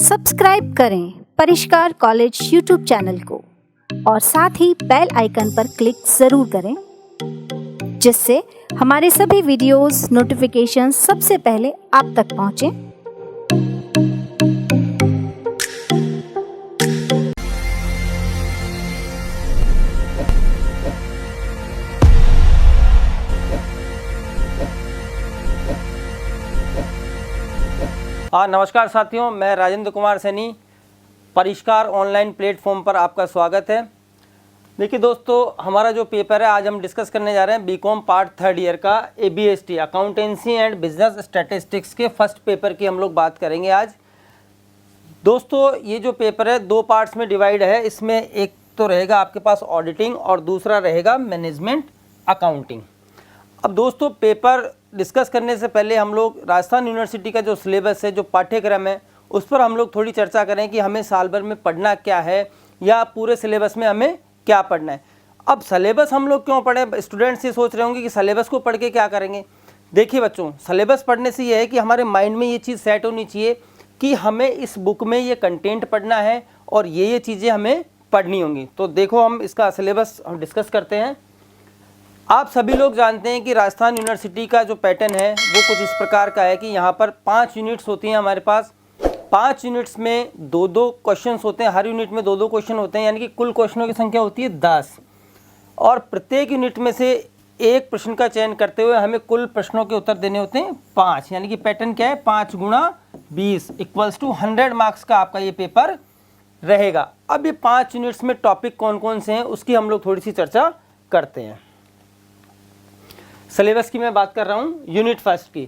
Subscribe करें परिष्कार college YouTube channel को और साथ ही बेल आइकन पर क्लिक जरूर करें, जिससे हमारे सभी वीडियोस नोटिफिकेशन सबसे पहले आप तक पहुंचे। नमस्कार साथियों, मैं राजेंद्र कुमार सैनी, परिष्कार ऑनलाइन प्लेटफॉर्म पर आपका स्वागत है। देखिए दोस्तों, हमारा जो पेपर है आज हम डिस्कस करने जा रहे हैं बीकॉम पार्ट थर्ड ईयर का ABST accountancy and business statistics के फर्स्ट पेपर की हम लोग बात करेंगे आज। दोस्तों, ये जो पेपर है दो पार्ट्स में डिवाइड है। इसमें एक तो रहेगा आपके पास ऑडिटिंग और दूसरा रहेगा मैनेजमेंट अकाउंटिंग। अब दोस्तों, पेपर डिस्कस करने से पहले हम लोग राजस्थान यूनिवर्सिटी का जो सिलेबस है, जो पाठ्यक्रम है, उस पर हम लोग थोड़ी चर्चा करें कि हमें साल भर में पढ़ना क्या है या पूरे सिलेबस में हमें क्या पढ़ना है। अब सिलेबस हम लोग क्यों पढ़ें? स्टूडेंट्स ये सोच रहे होंगे कि सिलेबस को पढ़ के क्या करेंगे। देखिए बच्चों, सिलेबस पढ़ने से ये है कि हमारे माइंड में ये चीज़ सेट होनी चाहिए कि हमें इस बुक में ये कंटेंट पढ़ना है और ये चीज़ें हमें पढ़नी होंगी। तो देखो, हम इसका सिलेबस हम डिस्कस करते हैं। आप सभी लोग जानते हैं कि राजस्थान यूनिवर्सिटी का जो पैटर्न है वो कुछ इस प्रकार का है कि यहाँ पर 5 यूनिट्स होती हैं हमारे पास। 5 यूनिट्स में 2-2 क्वेश्चंस होते हैं, हर यूनिट में 2-2 क्वेश्चन होते हैं, यानी कि कुल क्वेश्चनों की संख्या होती है 10। और प्रत्येक यूनिट में से एक प्रश्न का चयन करते हुए हमें कुल प्रश्नों के उत्तर देने होते हैं 5, यानी कि पैटर्न क्या है, 5 × 20 = 100 मार्क्स का आपका ये पेपर रहेगा। अब ये 5 यूनिट्स में टॉपिक कौन कौन से हैं उसकी हम लोग थोड़ी सी चर्चा करते हैं। सिलेबस की मैं बात कर रहा हूँ यूनिट फर्स्ट की।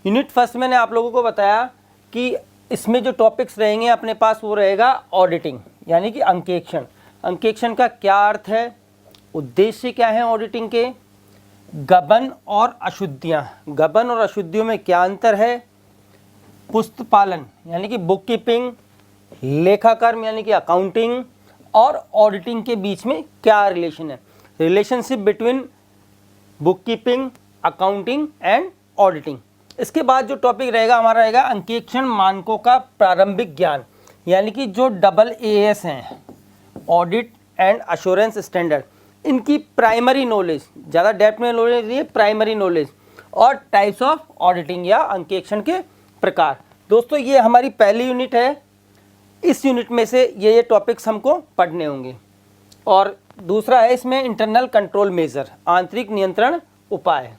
यूनिट फर्स्ट मैंने आप लोगों को बताया कि इसमें जो टॉपिक्स रहेंगे अपने पास वो रहेगा ऑडिटिंग, यानी कि अंकेक्षण। अंकेक्षण का क्या अर्थ है, उद्देश्य क्या है ऑडिटिंग के, गबन और अशुद्धियाँ, गबन और अशुद्धियों में क्या अंतर है, पुस्तपालन यानी कि बुक कीपिंग, लेखाकर्म यानी कि अकाउंटिंग और ऑडिटिंग के बीच में क्या रिलेशन है, relationship between book keeping, accounting and auditing. इसके बाद जो टॉपिक रहेगा हमारा रहेगा अंकेक्षण मानकों का प्रारंभिक ज्ञान, यानी कि जो AAS हैं, ऑडिट एंड अश्योरेंस स्टैंडर्ड, इनकी प्राइमरी नॉलेज, ज़्यादा डेप्थ में नॉलेज नहीं है, प्राइमरी नॉलेज, और टाइप्स ऑफ ऑडिटिंग या अंकेक्षण के प्रकार। दोस्तों, ये हमारी पहली यूनिट है। इस यूनिट में से ये टॉपिक्स हमको पढ़ने होंगे। और दूसरा है इसमें इंटरनल कंट्रोल मेजर, आंतरिक नियंत्रण उपाय,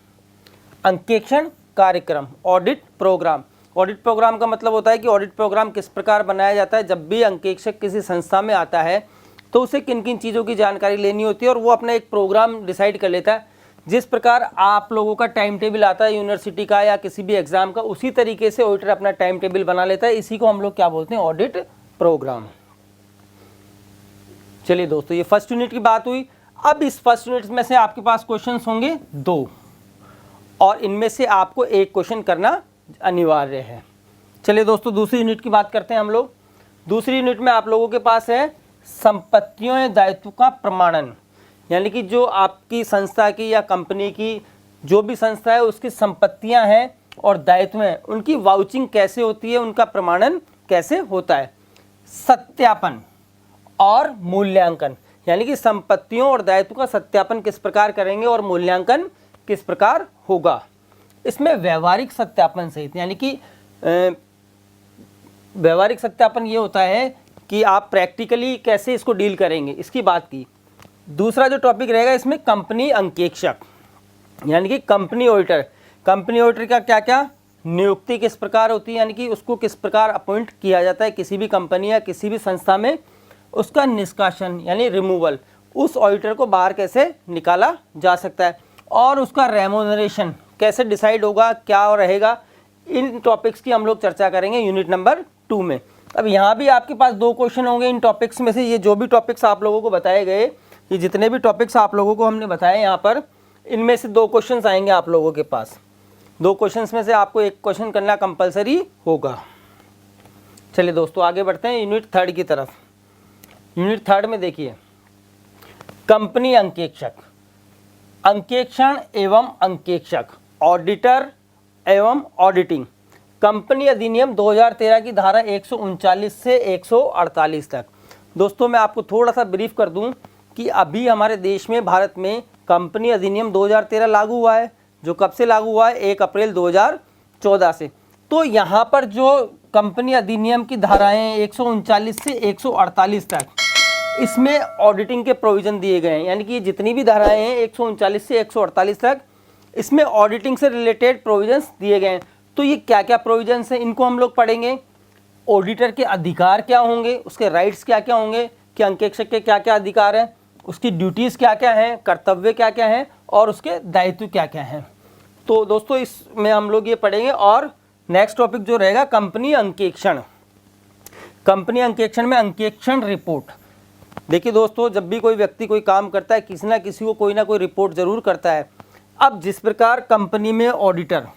अंकेक्षण कार्यक्रम, ऑडिट प्रोग्राम। ऑडिट प्रोग्राम का मतलब होता है कि ऑडिट प्रोग्राम किस प्रकार बनाया जाता है। जब भी अंकेक्षक किसी संस्था में आता है तो उसे किन किन चीज़ों की जानकारी लेनी होती है और वो अपना एक प्रोग्राम डिसाइड कर लेता है। जिस प्रकार आप लोगों का टाइम टेबल आता है यूनिवर्सिटी का या किसी भी एग्जाम का, उसी तरीके से ऑडिटर अपना टाइम टेबल बना लेता है। इसी को हम लोग क्या बोलते हैं, ऑडिट प्रोग्राम। चलिए दोस्तों, ये फर्स्ट यूनिट की बात हुई। अब इस फर्स्ट यूनिट में से आपके पास क्वेश्चंस होंगे 2 और इनमें से आपको एक क्वेश्चन करना अनिवार्य है। चलिए दोस्तों, दूसरी यूनिट की बात करते हैं हम लोग। दूसरी यूनिट में आप लोगों के पास है संपत्तियों या दायित्व का प्रमाणन, यानी कि जो आपकी संस्था की या कंपनी की जो भी संस्था है उसकी संपत्तियां हैं और दायित्व हैं, उनकी वाउचिंग कैसे होती है, उनका प्रमाणन कैसे होता है। सत्यापन और मूल्यांकन, यानी कि संपत्तियों और दायित्व का सत्यापन किस प्रकार करेंगे और मूल्यांकन किस प्रकार होगा। इसमें व्यवहारिक सत्यापन सहित, यानी कि व्यवहारिक सत्यापन ये होता है कि आप प्रैक्टिकली कैसे इसको डील करेंगे, इसकी बात की। दूसरा जो टॉपिक रहेगा इसमें कंपनी अंकेक्षक, यानी कि कंपनी ऑडिटर। कंपनी ऑडिटर का क्या क्या नियुक्ति किस प्रकार होती है, यानी कि उसको किस प्रकार अपॉइंट किया जाता है किसी भी कंपनी या किसी भी संस्था में। उसका निष्कासन यानी रिमूवल, उस ऑडिटर को बाहर कैसे निकाला जा सकता है, और उसका रेम्यूनरेशन कैसे डिसाइड होगा, क्या रहेगा। इन टॉपिक्स की हम लोग चर्चा करेंगे यूनिट नंबर 2 में। अब यहाँ भी आपके पास 2 क्वेश्चन होंगे इन टॉपिक्स में से। ये जो भी टॉपिक्स आप लोगों को बताए गए, ये जितने भी टॉपिक्स आप लोगों को हमने बताए यहाँ पर, इनमें से 2 क्वेश्चन आएंगे आप लोगों के पास। 2 क्वेश्चन में से आपको एक क्वेश्चन करना कंपलसरी होगा। चलिए दोस्तों, आगे बढ़ते हैं यूनिट 3 की तरफ। यूनिट 3 में देखिए, कंपनी अंकेक्षक, अंकेक्षण एवं अंकेक्षक, ऑडिटर एवं ऑडिटिंग। कंपनी अधिनियम 2013 की धारा 139 से 148 तक। दोस्तों मैं आपको थोड़ा सा ब्रीफ कर दूं कि अभी हमारे देश में, भारत में कंपनी अधिनियम 2013 लागू हुआ है, जो कब से लागू हुआ है, 1 अप्रैल 2014 से। तो यहाँ पर जो कंपनी अधिनियम की धाराएं 139 से 148 तक, इसमें ऑडिटिंग के प्रोविज़न दिए गए हैं। यानी कि जितनी भी धाराएं हैं 139 से 148 तक, इसमें ऑडिटिंग से रिलेटेड प्रोविजंस दिए गए हैं। तो ये क्या क्या प्रोविजंस हैं, इनको हम लोग पढ़ेंगे। ऑडिटर के अधिकार क्या होंगे, उसके राइट्स क्या क्या होंगे, कि अंकेक्षक के क्या क्या अधिकार हैं, उसकी ड्यूटीज़ क्या क्या हैं, कर्तव्य क्या क्या हैं, और उसके दायित्व क्या क्या हैं। तो दोस्तों इसमें हम लोग ये पढ़ेंगे। और नेक्स्ट टॉपिक जो रहेगा कंपनी अंकेक्षण। कंपनी अंकेक्षण में अंकेक्षण रिपोर्ट। देखिए दोस्तों, जब भी कोई व्यक्ति कोई काम करता है, किसी ना किसी को कोई ना कोई रिपोर्ट ज़रूर करता है। अब जिस प्रकार कंपनी में ऑडिटर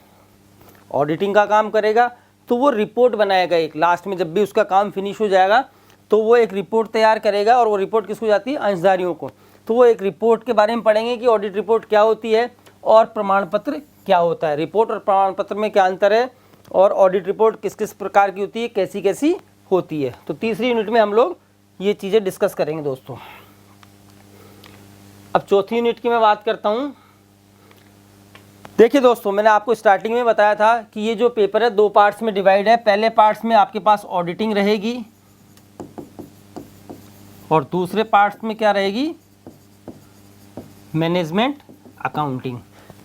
ऑडिटिंग का काम करेगा, तो वो रिपोर्ट बनाएगा एक, लास्ट में जब भी उसका काम फिनिश हो जाएगा तो वो एक रिपोर्ट तैयार करेगा, और वो रिपोर्ट किसको जाती है, अंशधारियों को। तो वो एक रिपोर्ट के बारे में पढ़ेंगे कि ऑडिट रिपोर्ट क्या होती है और प्रमाण पत्र क्या होता है, रिपोर्ट और प्रमाण पत्र में क्या अंतर है, और ऑडिट रिपोर्ट किस किस प्रकार की होती है, कैसी कैसी होती है। तो तीसरी यूनिट में हम लोग ये चीज़ें डिस्कस करेंगे दोस्तों। अब चौथी यूनिट की मैं बात करता हूँ। देखिए दोस्तों, मैंने आपको स्टार्टिंग में बताया था कि ये जो पेपर है 2 पार्ट्स में डिवाइड है। पहले पार्ट्स में आपके पास ऑडिटिंग रहेगी, और दूसरे पार्ट्स में क्या रहेगी, मैनेजमेंट अकाउंटिंग,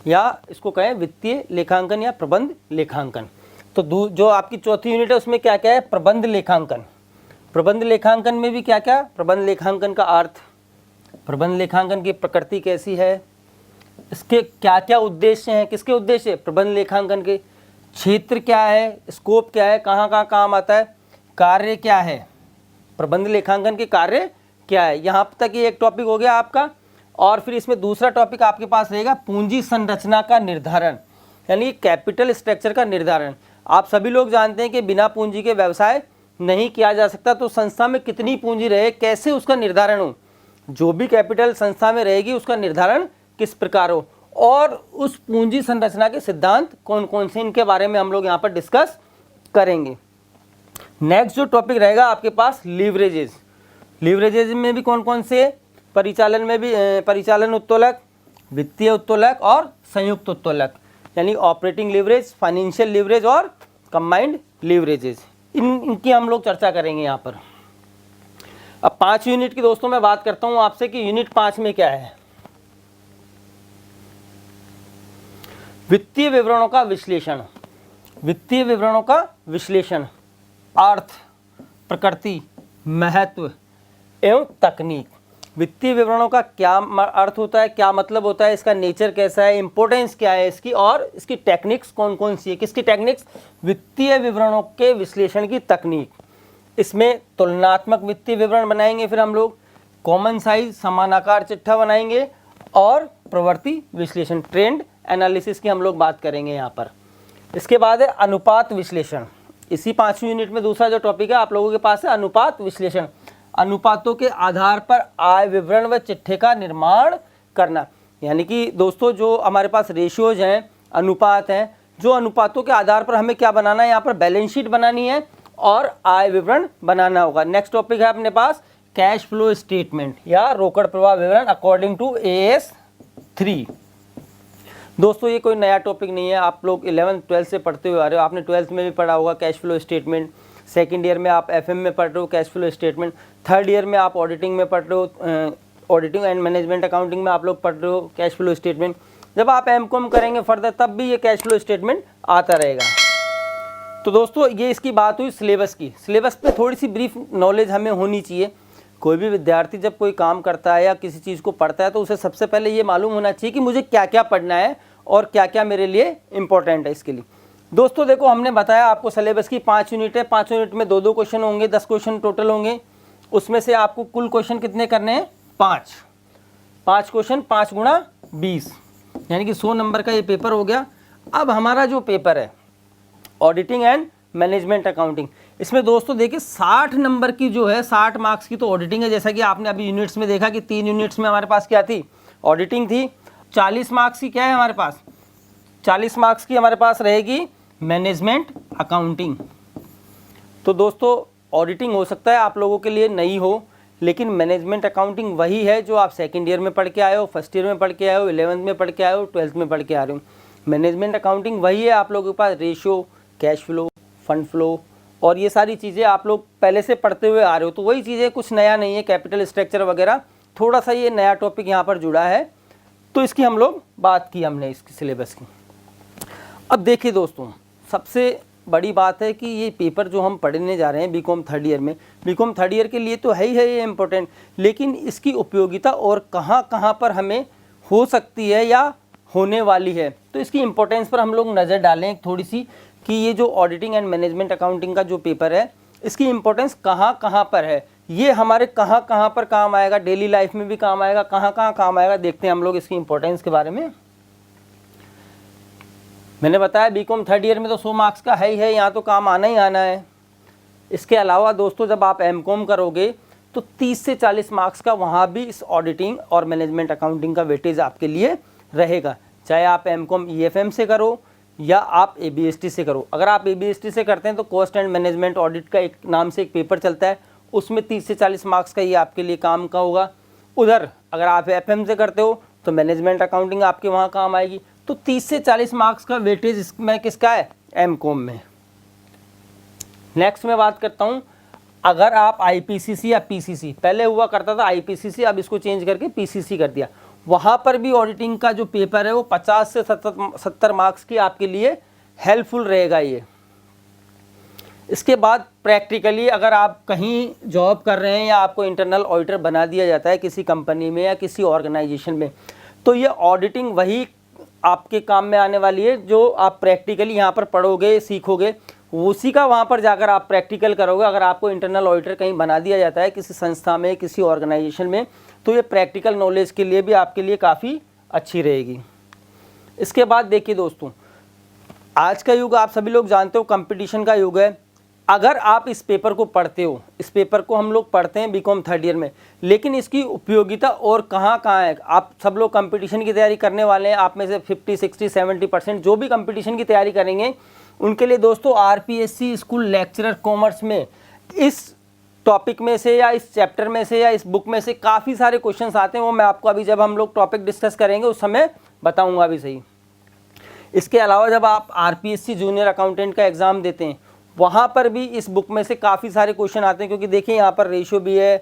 या इसको कहें वित्तीय लेखांकन या प्रबंध लेखांकन। तो जो आपकी चौथी यूनिट है उसमें क्या क्या है, प्रबंध लेखांकन। प्रबंध लेखांकन में भी क्या क्या, प्रबंध लेखांकन का अर्थ, प्रबंध लेखांकन की प्रकृति कैसी है, इसके क्या क्या उद्देश्य हैं, किसके उद्देश्य, प्रबंध लेखांकन के, क्षेत्र क्या है, स्कोप क्या है, कहाँ कहाँ काम आता है, कार्य क्या है, प्रबंध लेखांकन के कार्य क्या है। यहाँ तक ये एक टॉपिक हो गया आपका। और फिर इसमें दूसरा टॉपिक आपके पास रहेगा पूंजी संरचना का निर्धारण, यानी कैपिटल स्ट्रक्चर का निर्धारण। आप सभी लोग जानते हैं कि बिना पूंजी के व्यवसाय नहीं किया जा सकता। तो संस्था में कितनी पूंजी रहे, कैसे उसका निर्धारण हो, जो भी कैपिटल संस्था में रहेगी उसका निर्धारण किस प्रकार हो, और उस पूंजी संरचना के सिद्धांत कौन कौन से, इनके बारे में हम लोग यहाँ पर डिस्कस करेंगे। नेक्स्ट जो टॉपिक रहेगा आपके पास लीवरेजेस। लीवरेजेस में भी कौन कौन से, परिचालन में भी परिचालन उत्तोलक, वित्तीय उत्तोलक और संयुक्त उत्तोलक, यानी ऑपरेटिंग लीवरेज, फाइनेंशियल लीवरेज और कंबाइंड लीवरेजेस, इनकी हम लोग चर्चा करेंगे यहाँ पर। अब 5 यूनिट की दोस्तों मैं बात करता हूँ आपसे कि यूनिट 5 में क्या है, वित्तीय विवरणों का विश्लेषण। वित्तीय विवरणों का विश्लेषण, अर्थ, प्रकृति, महत्व एवं तकनीक। वित्तीय विवरणों का क्या अर्थ होता है, क्या मतलब होता है, इसका नेचर कैसा है, इंपॉर्टेंस क्या है इसकी, और इसकी टेक्निक्स कौन कौन सी है। किसकी टेक्निक्स, वित्तीय विवरणों के विश्लेषण की तकनीक। इसमें तुलनात्मक वित्तीय विवरण बनाएंगे, फिर हम लोग कॉमन साइज समानाकार चिट्ठा बनाएंगे, और प्रवृत्ति विश्लेषण, ट्रेंड एनालिसिस की हम लोग बात करेंगे यहाँ पर। इसके बाद है अनुपात विश्लेषण। इसी 5वीं यूनिट में दूसरा जो टॉपिक है आप लोगों के पास है अनुपात विश्लेषण। अनुपातों के आधार पर आय विवरण व चिट्ठे का निर्माण करना। यानी कि दोस्तों जो हमारे पास रेशियोज हैं, अनुपात हैं, जो अनुपातों के आधार पर हमें क्या बनाना है, यहाँ पर बैलेंस शीट बनानी है और आय विवरण बनाना होगा। नेक्स्ट टॉपिक है अपने पास कैश फ्लो स्टेटमेंट या रोकड़ प्रवाह विवरण अकॉर्डिंग टू AS 3। दोस्तों ये कोई नया टॉपिक नहीं है, आप लोग 11th 12th से पढ़ते हुए आ रहे हो। आपने 12th में भी पढ़ा होगा cash flow statement, second year में आप FM में पढ़ रहे हो cash flow statement, third year में आप ऑडिटिंग में पढ़ रहे हो, ऑडिटिंग एंड मैनेजमेंट अकाउंटिंग में आप लोग पढ़ रहे हो कैश फ्लो स्टेटमेंट। जब आप MCOM करेंगे फर्दर तब भी ये कैश फ्लो स्टेटमेंट आता रहेगा। तो दोस्तों ये इसकी बात हुई सिलेबस की। सिलेबस पे थोड़ी सी ब्रीफ नॉलेज हमें होनी चाहिए। कोई भी विद्यार्थी जब कोई काम करता है या किसी चीज़ को पढ़ता है तो उसे सबसे पहले ये मालूम होना चाहिए कि मुझे क्या क्या पढ़ना है और क्या क्या मेरे लिए इम्पोर्टेंट है। इसके लिए दोस्तों देखो हमने बताया आपको सिलेबस की 5 यूनिट है, 5 यूनिट में 2-2 क्वेश्चन होंगे, 10 क्वेश्चन टोटल होंगे। उसमें से आपको कुल क्वेश्चन कितने करने हैं, 5 क्वेश्चन, 5 गुणा 20, यानी कि 100 नंबर का ये पेपर हो गया। अब हमारा जो पेपर है ऑडिटिंग एंड मैनेजमेंट अकाउंटिंग, इसमें दोस्तों देखिए 60 नंबर की जो है, 60 मार्क्स की तो ऑडिटिंग है। जैसा कि आपने अभी यूनिट्स में देखा कि 3 यूनिट्स में हमारे पास क्या थी, ऑडिटिंग थी। 40 मार्क्स की क्या है हमारे पास, 40 मार्क्स की हमारे पास रहेगी मैनेजमेंट अकाउंटिंग। तो दोस्तों ऑडिटिंग हो सकता है आप लोगों के लिए नई हो, लेकिन मैनेजमेंट अकाउंटिंग वही है जो आप सेकंड ईयर में पढ़ के आए हो, फर्स्ट ईयर में पढ़ के आए हो, 11th में पढ़ के आए हो, 12th में पढ़ के आ रहे हो। मैनेजमेंट अकाउंटिंग वही है, आप लोगों के पास ratio, cash flow, fund flow और ये सारी चीज़ें आप लोग पहले से पढ़ते हुए आ रहे हो। तो वही चीज़ें, कुछ नया नहीं है, कैपिटल स्ट्रक्चर वगैरह थोड़ा सा ये नया टॉपिक यहाँ पर जुड़ा है, तो इसकी हम लोग बात की हमने इसकी सिलेबस की। अब देखिए दोस्तों, सबसे बड़ी बात है कि ये पेपर जो हम पढ़ने जा रहे हैं बीकॉम थर्ड ईयर में, बीकॉम थर्ड ईयर के लिए तो है ही है ये इम्पोर्टेंट, लेकिन इसकी उपयोगिता और कहाँ कहाँ पर हमें हो सकती है या होने वाली है, तो इसकी इम्पोर्टेंस पर हम लोग नज़र डालें थोड़ी सी कि ये जो ऑडिटिंग एंड मैनेजमेंट अकाउंटिंग का जो पेपर है इसकी इम्पोर्टेंस कहाँ कहाँ पर है, ये हमारे कहाँ कहाँ पर काम आएगा, डेली लाइफ में भी काम आएगा, कहाँ कहाँ काम आएगा, देखते हैं हम लोग इसकी इम्पोर्टेंस के बारे में। मैंने बताया बीकॉम थर्ड ईयर में तो 100 मार्क्स का है ही है, यहाँ तो काम आना ही आना है। इसके अलावा दोस्तों जब आप एमकॉम करोगे तो 30 से 40 मार्क्स का वहाँ भी इस ऑडिटिंग और मैनेजमेंट अकाउंटिंग का वेटेज आपके लिए रहेगा, चाहे आप एमकॉम ईएफएम से करो या आप एबीएसटी से करो। अगर आप एबीएसटी से करते हैं तो कॉस्ट एंड मैनेजमेंट ऑडिट का एक नाम से एक पेपर चलता है, उसमें 30 से 40 मार्क्स का ये आपके लिए काम का होगा। उधर अगर आप एफएम से करते हो तो मैनेजमेंट अकाउंटिंग आपके वहाँ काम आएगी। तो 30 से 40 मार्क्स का वेटेज इसमें किसका है, एमकॉम में। नेक्स्ट मैं बात करता हूँ, अगर आप आईपीसीसी या पीसीसी, पहले हुआ करता था आईपीसीसी, अब इसको चेंज करके पीसीसी कर दिया, वहाँ पर भी ऑडिटिंग का जो पेपर है वो 50 से 70 मार्क्स की आपके लिए हेल्पफुल रहेगा ये। इसके बाद प्रैक्टिकली अगर आप कहीं जॉब कर रहे हैं या आपको इंटरनल ऑडिटर बना दिया जाता है किसी कंपनी में या किसी ऑर्गेनाइजेशन में, तो ये ऑडिटिंग वही आपके काम में आने वाली है जो आप प्रैक्टिकली यहाँ पर पढ़ोगे, सीखोगे, उसी का वहाँ पर जाकर आप प्रैक्टिकल करोगे। अगर आपको इंटरनल ऑडिटर कहीं बना दिया जाता है किसी संस्था में, किसी ऑर्गेनाइजेशन में, तो ये प्रैक्टिकल नॉलेज के लिए भी आपके लिए काफ़ी अच्छी रहेगी। इसके बाद देखिए दोस्तों, आज का युग आप सभी लोग जानते हो कंपटीशन का युग है। अगर आप इस पेपर को पढ़ते हो, इस पेपर को हम लोग पढ़ते हैं बीकॉम थर्ड ईयर में, लेकिन इसकी उपयोगिता और कहाँ कहाँ है। आप सब लोग कंपटीशन की तैयारी करने वाले हैं, आप में से 50, 60, 70% जो भी कंपटीशन की तैयारी करेंगे उनके लिए दोस्तों आरपीएससी स्कूल लेक्चरर कॉमर्स में इस टॉपिक में से या इस चैप्टर में से या इस बुक में से काफ़ी सारे क्वेश्चंस आते हैं। वो मैं आपको अभी जब हम लोग टॉपिक डिस्कस करेंगे उस समय बताऊंगा भी सही। इसके अलावा जब आप आरपीएससी जूनियर अकाउंटेंट का एग्ज़ाम देते हैं वहाँ पर भी इस बुक में से काफ़ी सारे क्वेश्चन आते हैं, क्योंकि देखिए यहाँ पर रेशियो भी है,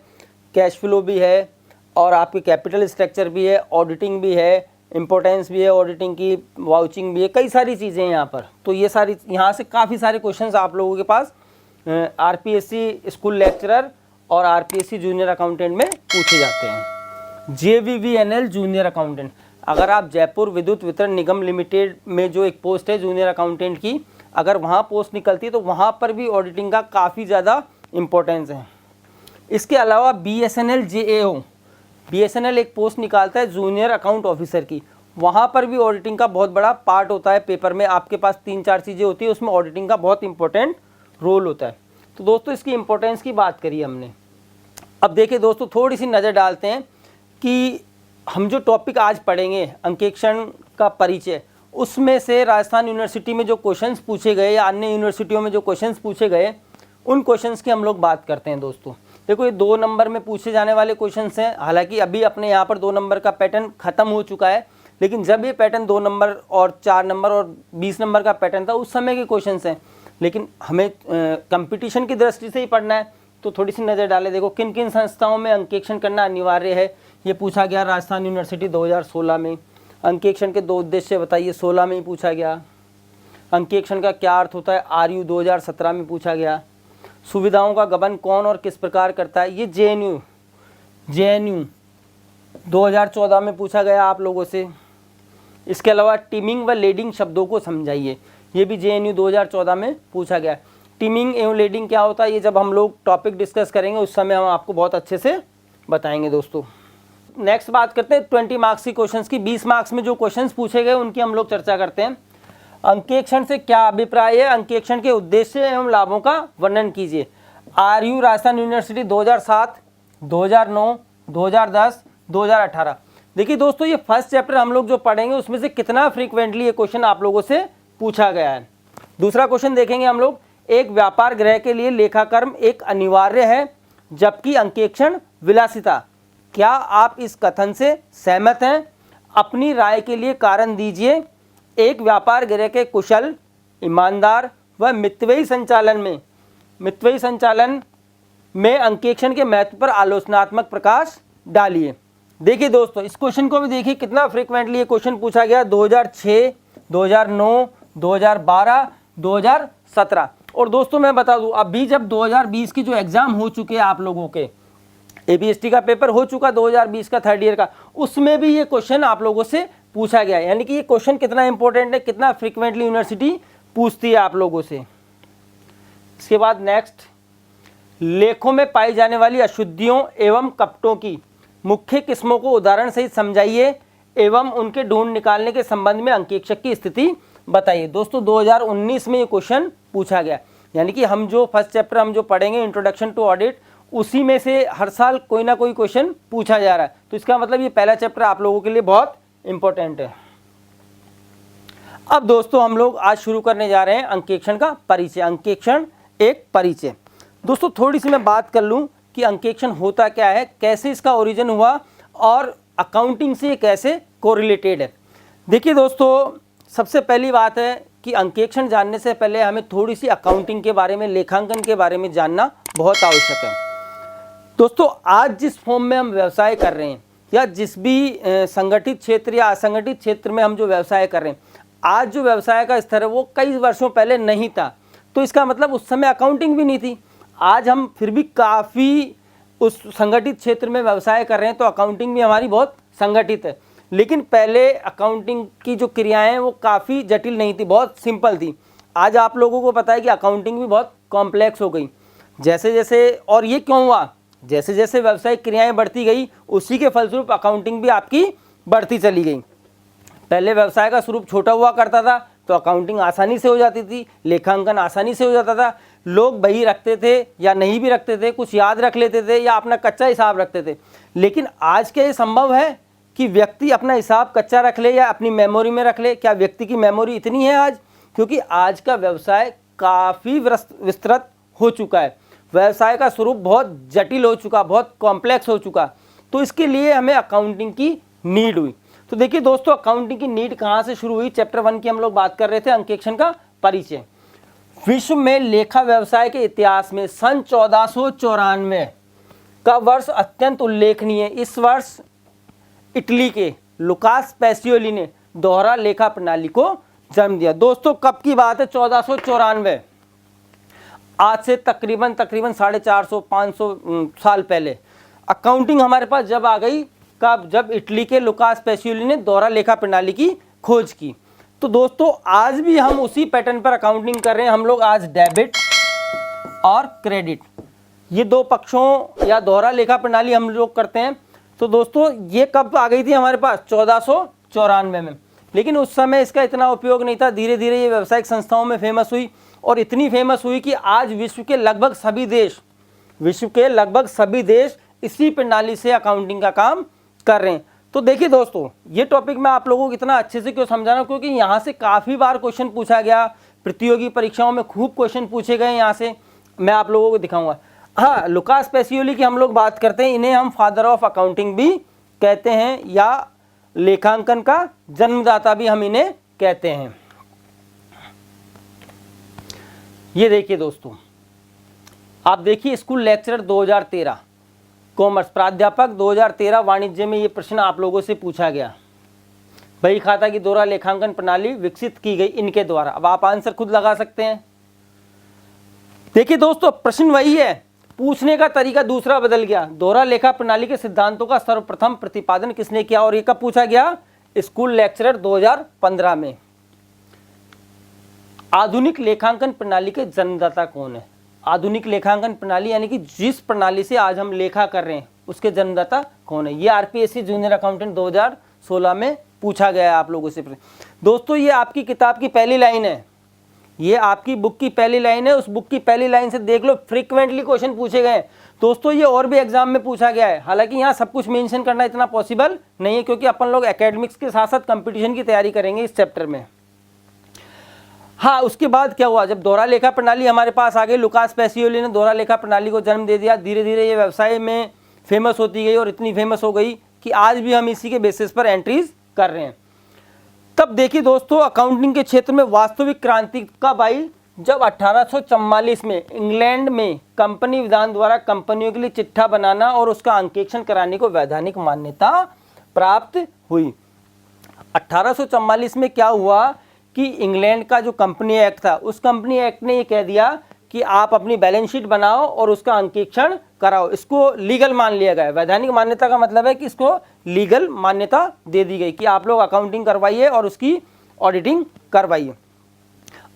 कैश फ्लो भी है और आपकी कैपिटल स्ट्रक्चर भी है, ऑडिटिंग भी है, इम्पोर्टेंस भी है ऑडिटिंग की, वाउचिंग भी है, कई सारी चीज़ें हैं यहाँ पर। तो ये सारी यहाँ से काफ़ी सारे क्वेश्चंस आप लोगों के पास आरपीएससी स्कूल लेक्चरर और आरपीएससी जूनियर अकाउंटेंट में पूछे जाते हैं। जेवीवीएनएल जूनियर अकाउंटेंट, अगर आप जयपुर विद्युत वितरण निगम लिमिटेड में जो एक पोस्ट है जूनियर अकाउंटेंट की, अगर वहाँ पोस्ट निकलती है तो वहाँ पर भी ऑडिटिंग का काफ़ी ज़्यादा इम्पोर्टेंस है। इसके अलावा बीएसएनएल जेएओ, बीएसएनएल एक पोस्ट निकालता है जूनियर अकाउंट ऑफिसर की, वहाँ पर भी ऑडिटिंग का बहुत बड़ा पार्ट होता है। पेपर में आपके पास 3-4 चीज़ें होती है, उसमें ऑडिटिंग का बहुत इंपॉर्टेंट रोल होता है। तो दोस्तों इसकी इम्पोर्टेंस की बात करी हमने। अब देखिए दोस्तों, थोड़ी सी नज़र डालते हैं कि हम जो टॉपिक आज पढ़ेंगे अंकेक्षण का परिचय, उसमें से राजस्थान यूनिवर्सिटी में जो क्वेश्चंस पूछे गए या अन्य यूनिवर्सिटियों में जो क्वेश्चंस पूछे गए उन क्वेश्चंस की हम लोग बात करते हैं। दोस्तों देखो, ये 2 नंबर में पूछे जाने वाले क्वेश्चंस हैं। हालांकि अभी अपने यहाँ पर 2 नंबर का पैटर्न ख़त्म हो चुका है, लेकिन जब ये पैटर्न 2 नंबर और 4 नंबर और 20 नंबर का पैटर्न था उस समय के क्वेश्चंस हैं। लेकिन हमें कंपटीशन की दृष्टि से ही पढ़ना है, तो थोड़ी सी नज़र डालें। देखो, किन किन संस्थाओं में अंकेक्षण करना अनिवार्य है, ये पूछा गया राजस्थान यूनिवर्सिटी 2016 में। अंकेक्षण के 2 उद्देश्य बताइए, 16 में ही पूछा गया। अंकेक्षण का क्या अर्थ होता है, आरयू 2017 में पूछा गया। सुविधाओं का गबन कौन और किस प्रकार करता है, ये जेएनयू 2014 में पूछा गया आप लोगों से। इसके अलावा टीमिंग व लीडिंग शब्दों को समझाइए, ये भी जेएनयू 2014 में पूछा गया। टीमिंग एवं लीडिंग क्या होता है, ये जब हम लोग टॉपिक डिस्कस करेंगे उस समय हम आपको बहुत अच्छे से बताएंगे। दोस्तों नेक्स्ट बात करते हैं 20 मार्क्स की क्वेश्चंस की। 20 मार्क्स में जो क्वेश्चंस पूछे गए उनकी हम लोग चर्चा करते हैं। अंकेक्षण से क्या अभिप्राय है, अंकेक्षण के उद्देश्य एवं लाभों का वर्णन कीजिए। RU Rajasthan university 2007, 2009, 2010, 2018। देखिए दोस्तों, ये फर्स्ट चैप्टर हम लोग जो पढ़ेंगे उसमें से कितना फ्रीक्वेंटली ये क्वेश्चन आप लोगों से पूछा गया है। दूसरा क्वेश्चन देखेंगे हम लोग, एक व्यापार गृह के लिए लेखाकर्म एक अनिवार्य है जबकि अंकेक्षण विलासिता। क्या आप इस कथन से सहमत हैं? अपनी राय के लिए कारण दीजिए। एक व्यापार गृह के कुशल, ईमानदार व मितव्ययी संचालन में अंकेक्षण के महत्व पर आलोचनात्मक प्रकाश डालिए। देखिए दोस्तों, इस क्वेश्चन को भी देखिए कितना फ्रीक्वेंटली ये क्वेश्चन पूछा गया, 2006, 2009, 2012, 2017। और दोस्तों मैं बता दूं, अभी जब 2020 की जो एग्जाम हो चुके हैं आप लोगों के, एबीएसटी का पेपर हो चुका 2020 का थर्ड ईयर का, उसमें भी ये क्वेश्चन आप लोगों से पूछा गया है। यानी कि ये क्वेश्चन कितना इंपॉर्टेंट है, कितना फ्रीक्वेंटली यूनिवर्सिटी पूछती है आप लोगों से। इसके बाद नेक्स्ट, लेखों में पाई जाने वाली अशुद्धियों एवं कपटों की मुख्य किस्मों को उदाहरण सहित समझाइए एवं उनके ढूंढ निकालने के संबंध में अंकेक्षक की स्थिति बताइए। दोस्तों 2019 में ये क्वेश्चन पूछा गया। यानी कि हम जो फर्स्ट चैप्टर हम जो पढ़ेंगे इंट्रोडक्शन टू ऑडिट, उसी में से हर साल कोई ना कोई क्वेश्चन पूछा जा रहा है। तो इसका मतलब ये पहला चैप्टर आप लोगों के लिए बहुत इंपॉर्टेंट है। अब दोस्तों हम लोग आज शुरू करने जा रहे हैं अंकेक्षण का परिचय। अंकेक्षण एक परिचय। दोस्तों थोड़ी सी मैं बात कर लूँ कि अंकेक्षण होता क्या है, कैसे इसका ओरिजिन हुआ और अकाउंटिंग से कैसे कोरिलेटेड है। देखिए दोस्तों, सबसे पहली बात है कि अंकेक्षण जानने से पहले हमें थोड़ी सी अकाउंटिंग के बारे में, लेखांकन के बारे में जानना बहुत आवश्यक है। दोस्तों आज जिस फॉर्म में हम व्यवसाय कर रहे हैं या जिस भी संगठित क्षेत्र या असंगठित क्षेत्र में हम जो व्यवसाय कर रहे हैं, आज जो व्यवसाय का स्तर है वो कई वर्षों पहले नहीं था। तो इसका मतलब उस समय अकाउंटिंग भी नहीं थी। आज हम फिर भी काफ़ी उस संगठित क्षेत्र में व्यवसाय कर रहे हैं, तो अकाउंटिंग भी हमारी बहुत संगठित है। लेकिन पहले अकाउंटिंग की जो क्रियाएं वो काफ़ी जटिल नहीं थी, बहुत सिंपल थी। आज आप लोगों को पता है कि अकाउंटिंग भी बहुत कॉम्प्लेक्स हो गई। जैसे जैसे, और ये क्यों हुआ, जैसे जैसे व्यवसायिक क्रियाएं बढ़ती गई उसी के फलस्वरूप अकाउंटिंग भी आपकी बढ़ती चली गई। पहले व्यवसाय का स्वरूप छोटा हुआ करता था तो अकाउंटिंग आसानी से हो जाती थी, लेखांकन आसानी से हो जाता था। लोग बही रखते थे या नहीं भी रखते थे, कुछ याद रख लेते थे या अपना कच्चा हिसाब रखते थे। लेकिन आज क्या ये संभव है कि व्यक्ति अपना हिसाब कच्चा रख ले या अपनी मेमोरी में रख ले? क्या व्यक्ति की मेमोरी इतनी है आज? क्योंकि आज का व्यवसाय काफ़ी विस्तृत हो चुका है, व्यवसाय का स्वरूप बहुत जटिल हो चुका, बहुत कॉम्प्लेक्स हो चुका। तो इसके लिए हमें अकाउंटिंग की नीड हुई। तो देखिए दोस्तों, अकाउंटिंग की नीड कहाँ से शुरू हुई? चैप्टर 1 की हम लोग बात कर रहे थे, अंकेक्षण का परिचय। विश्व में लेखा व्यवसाय के इतिहास में सन 1494 का वर्ष अत्यंत उल्लेखनीय है। इस वर्ष इटली के लुकास पेसियोली ने दोहरा लेखा प्रणाली को जन्म दिया। दोस्तों कब की बात है? 1494। आज से तकरीबन 450-500 साल पहले अकाउंटिंग हमारे पास जब आ गई, कब? जब इटली के लुकास पेसियोली ने दोहरा लेखा प्रणाली की खोज की। तो दोस्तों आज भी हम उसी पैटर्न पर अकाउंटिंग कर रहे हैं। हम लोग आज डेबिट और क्रेडिट, ये दो पक्षों या दोहरा लेखा प्रणाली हम लोग करते हैं। तो दोस्तों ये कब आ गई थी हमारे पास? 1494 में। लेकिन उस समय इसका इतना उपयोग नहीं था। धीरे धीरे ये व्यावसायिक संस्थाओं में फेमस हुई और इतनी फेमस हुई कि आज विश्व के लगभग सभी देश इसी प्रणाली से अकाउंटिंग का काम कर रहे हैं। तो देखिए दोस्तों, ये टॉपिक मैं आप लोगों को इतना अच्छे से क्यों समझा रहा हूँ, क्योंकि यहाँ से काफ़ी बार क्वेश्चन पूछा गया, प्रतियोगी परीक्षाओं में खूब क्वेश्चन पूछे गए। यहाँ से मैं आप लोगों को दिखाऊंगा। हाँ, लुकास पेसियोली की हम लोग बात करते हैं, इन्हें हम फादर ऑफ अकाउंटिंग भी कहते हैं या लेखांकन का जन्मदाता भी हम इन्हें कहते हैं। ये देखिए दोस्तों, आप देखिए स्कूल लेक्चरर 2013 कॉमर्स, प्राध्यापक 2013 वाणिज्य में ये प्रश्न आप लोगों से पूछा गया। बही खाता की दोहरा लेखांकन प्रणाली विकसित की गई इनके द्वारा। अब आप आंसर खुद लगा सकते हैं। देखिए दोस्तों, प्रश्न वही है, पूछने का तरीका दूसरा बदल गया। दोहरा लेखा प्रणाली के सिद्धांतों का सर्वप्रथम प्रतिपादन किसने किया? और ये कब पूछा गया? स्कूल लेक्चरर 2015 में। आधुनिक लेखांकन प्रणाली के जन्मदाता कौन है? आधुनिक लेखांकन प्रणाली यानी कि जिस प्रणाली से आज हम लेखा कर रहे हैं उसके जन्मदाता कौन है? ये आरपीएससी जूनियर अकाउंटेंट 2016 में पूछा गया है आप लोगों से। दोस्तों ये आपकी किताब की पहली लाइन है, ये आपकी बुक की पहली लाइन है। उस बुक की पहली लाइन से देख लो, फ्रीक्वेंटली क्वेश्चन पूछे गए। दोस्तों ये और भी एग्जाम में पूछा गया है। हालांकि यहाँ सब कुछ मेंशन करना इतना पॉसिबल नहीं है, क्योंकि अपन लोग एकेडमिक्स के साथ साथ कंपटीशन की तैयारी करेंगे इस चैप्टर में। हाँ, उसके बाद क्या हुआ, जब दोहरा लेखा प्रणाली हमारे पास आ गई, लुकास पैसियोली ने दोहरा लेखा प्रणाली को जन्म दे दिया। धीरे धीरे ये व्यवसाय में फेमस होती गई और इतनी फेमस हो गई कि आज भी हम इसी के बेसिस पर एंट्रीज कर रहे हैं। तब देखिए दोस्तों, अकाउंटिंग के क्षेत्र में वास्तविक क्रांति कब आई, जब 1844 में इंग्लैंड में कंपनी विधान द्वारा कंपनियों के लिए चिट्ठा बनाना और उसका अंकेक्षण कराने को वैधानिक मान्यता प्राप्त हुई। 1844 में क्या हुआ कि इंग्लैंड का जो कंपनी एक्ट था, उस कंपनी एक्ट ने ये कह दिया कि आप अपनी बैलेंस शीट बनाओ और उसका अंकेक्षण कराओ। इसको लीगल मान लिया गया। वैधानिक मान्यता का मतलब है कि इसको लीगल मान्यता दे दी गई कि आप लोग अकाउंटिंग करवाइए और उसकी ऑडिटिंग करवाइए।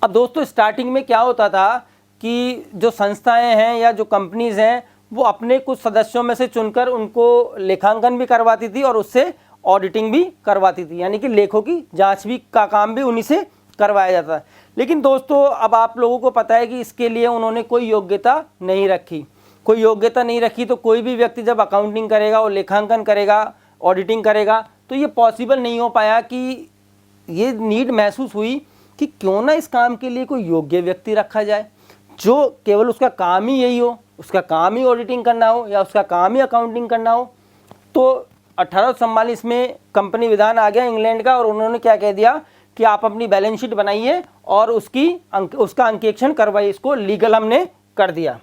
अब दोस्तों, स्टार्टिंग में क्या होता था कि जो संस्थाएं हैं या जो कंपनीज हैं, वो अपने कुछ सदस्यों में से चुनकर उनको लेखांकन भी करवाती थी और उससे ऑडिटिंग भी करवाती थी, यानी कि लेखों की जांच भी का काम भी उन्हीं से करवाया जाता है। लेकिन दोस्तों, अब आप लोगों को पता है कि इसके लिए उन्होंने कोई योग्यता नहीं रखी। कोई योग्यता नहीं रखी तो कोई भी व्यक्ति जब अकाउंटिंग करेगा और लेखांकन करेगा, ऑडिटिंग करेगा, तो ये पॉसिबल नहीं हो पाया। कि ये नीड महसूस हुई कि क्यों ना इस काम के लिए कोई योग्य व्यक्ति रखा जाए, जो केवल उसका काम ही यही हो, उसका काम ही ऑडिटिंग करना हो या उसका काम ही अकाउंटिंग करना हो। तो 1844 में कंपनी विधान आ गया इंग्लैंड का और उन्होंने क्या कह दिया कि आप अपनी बैलेंस शीट बनाइए और उसका अंकेक्षण करवाइए। इसको लीगल हमने कर दिया।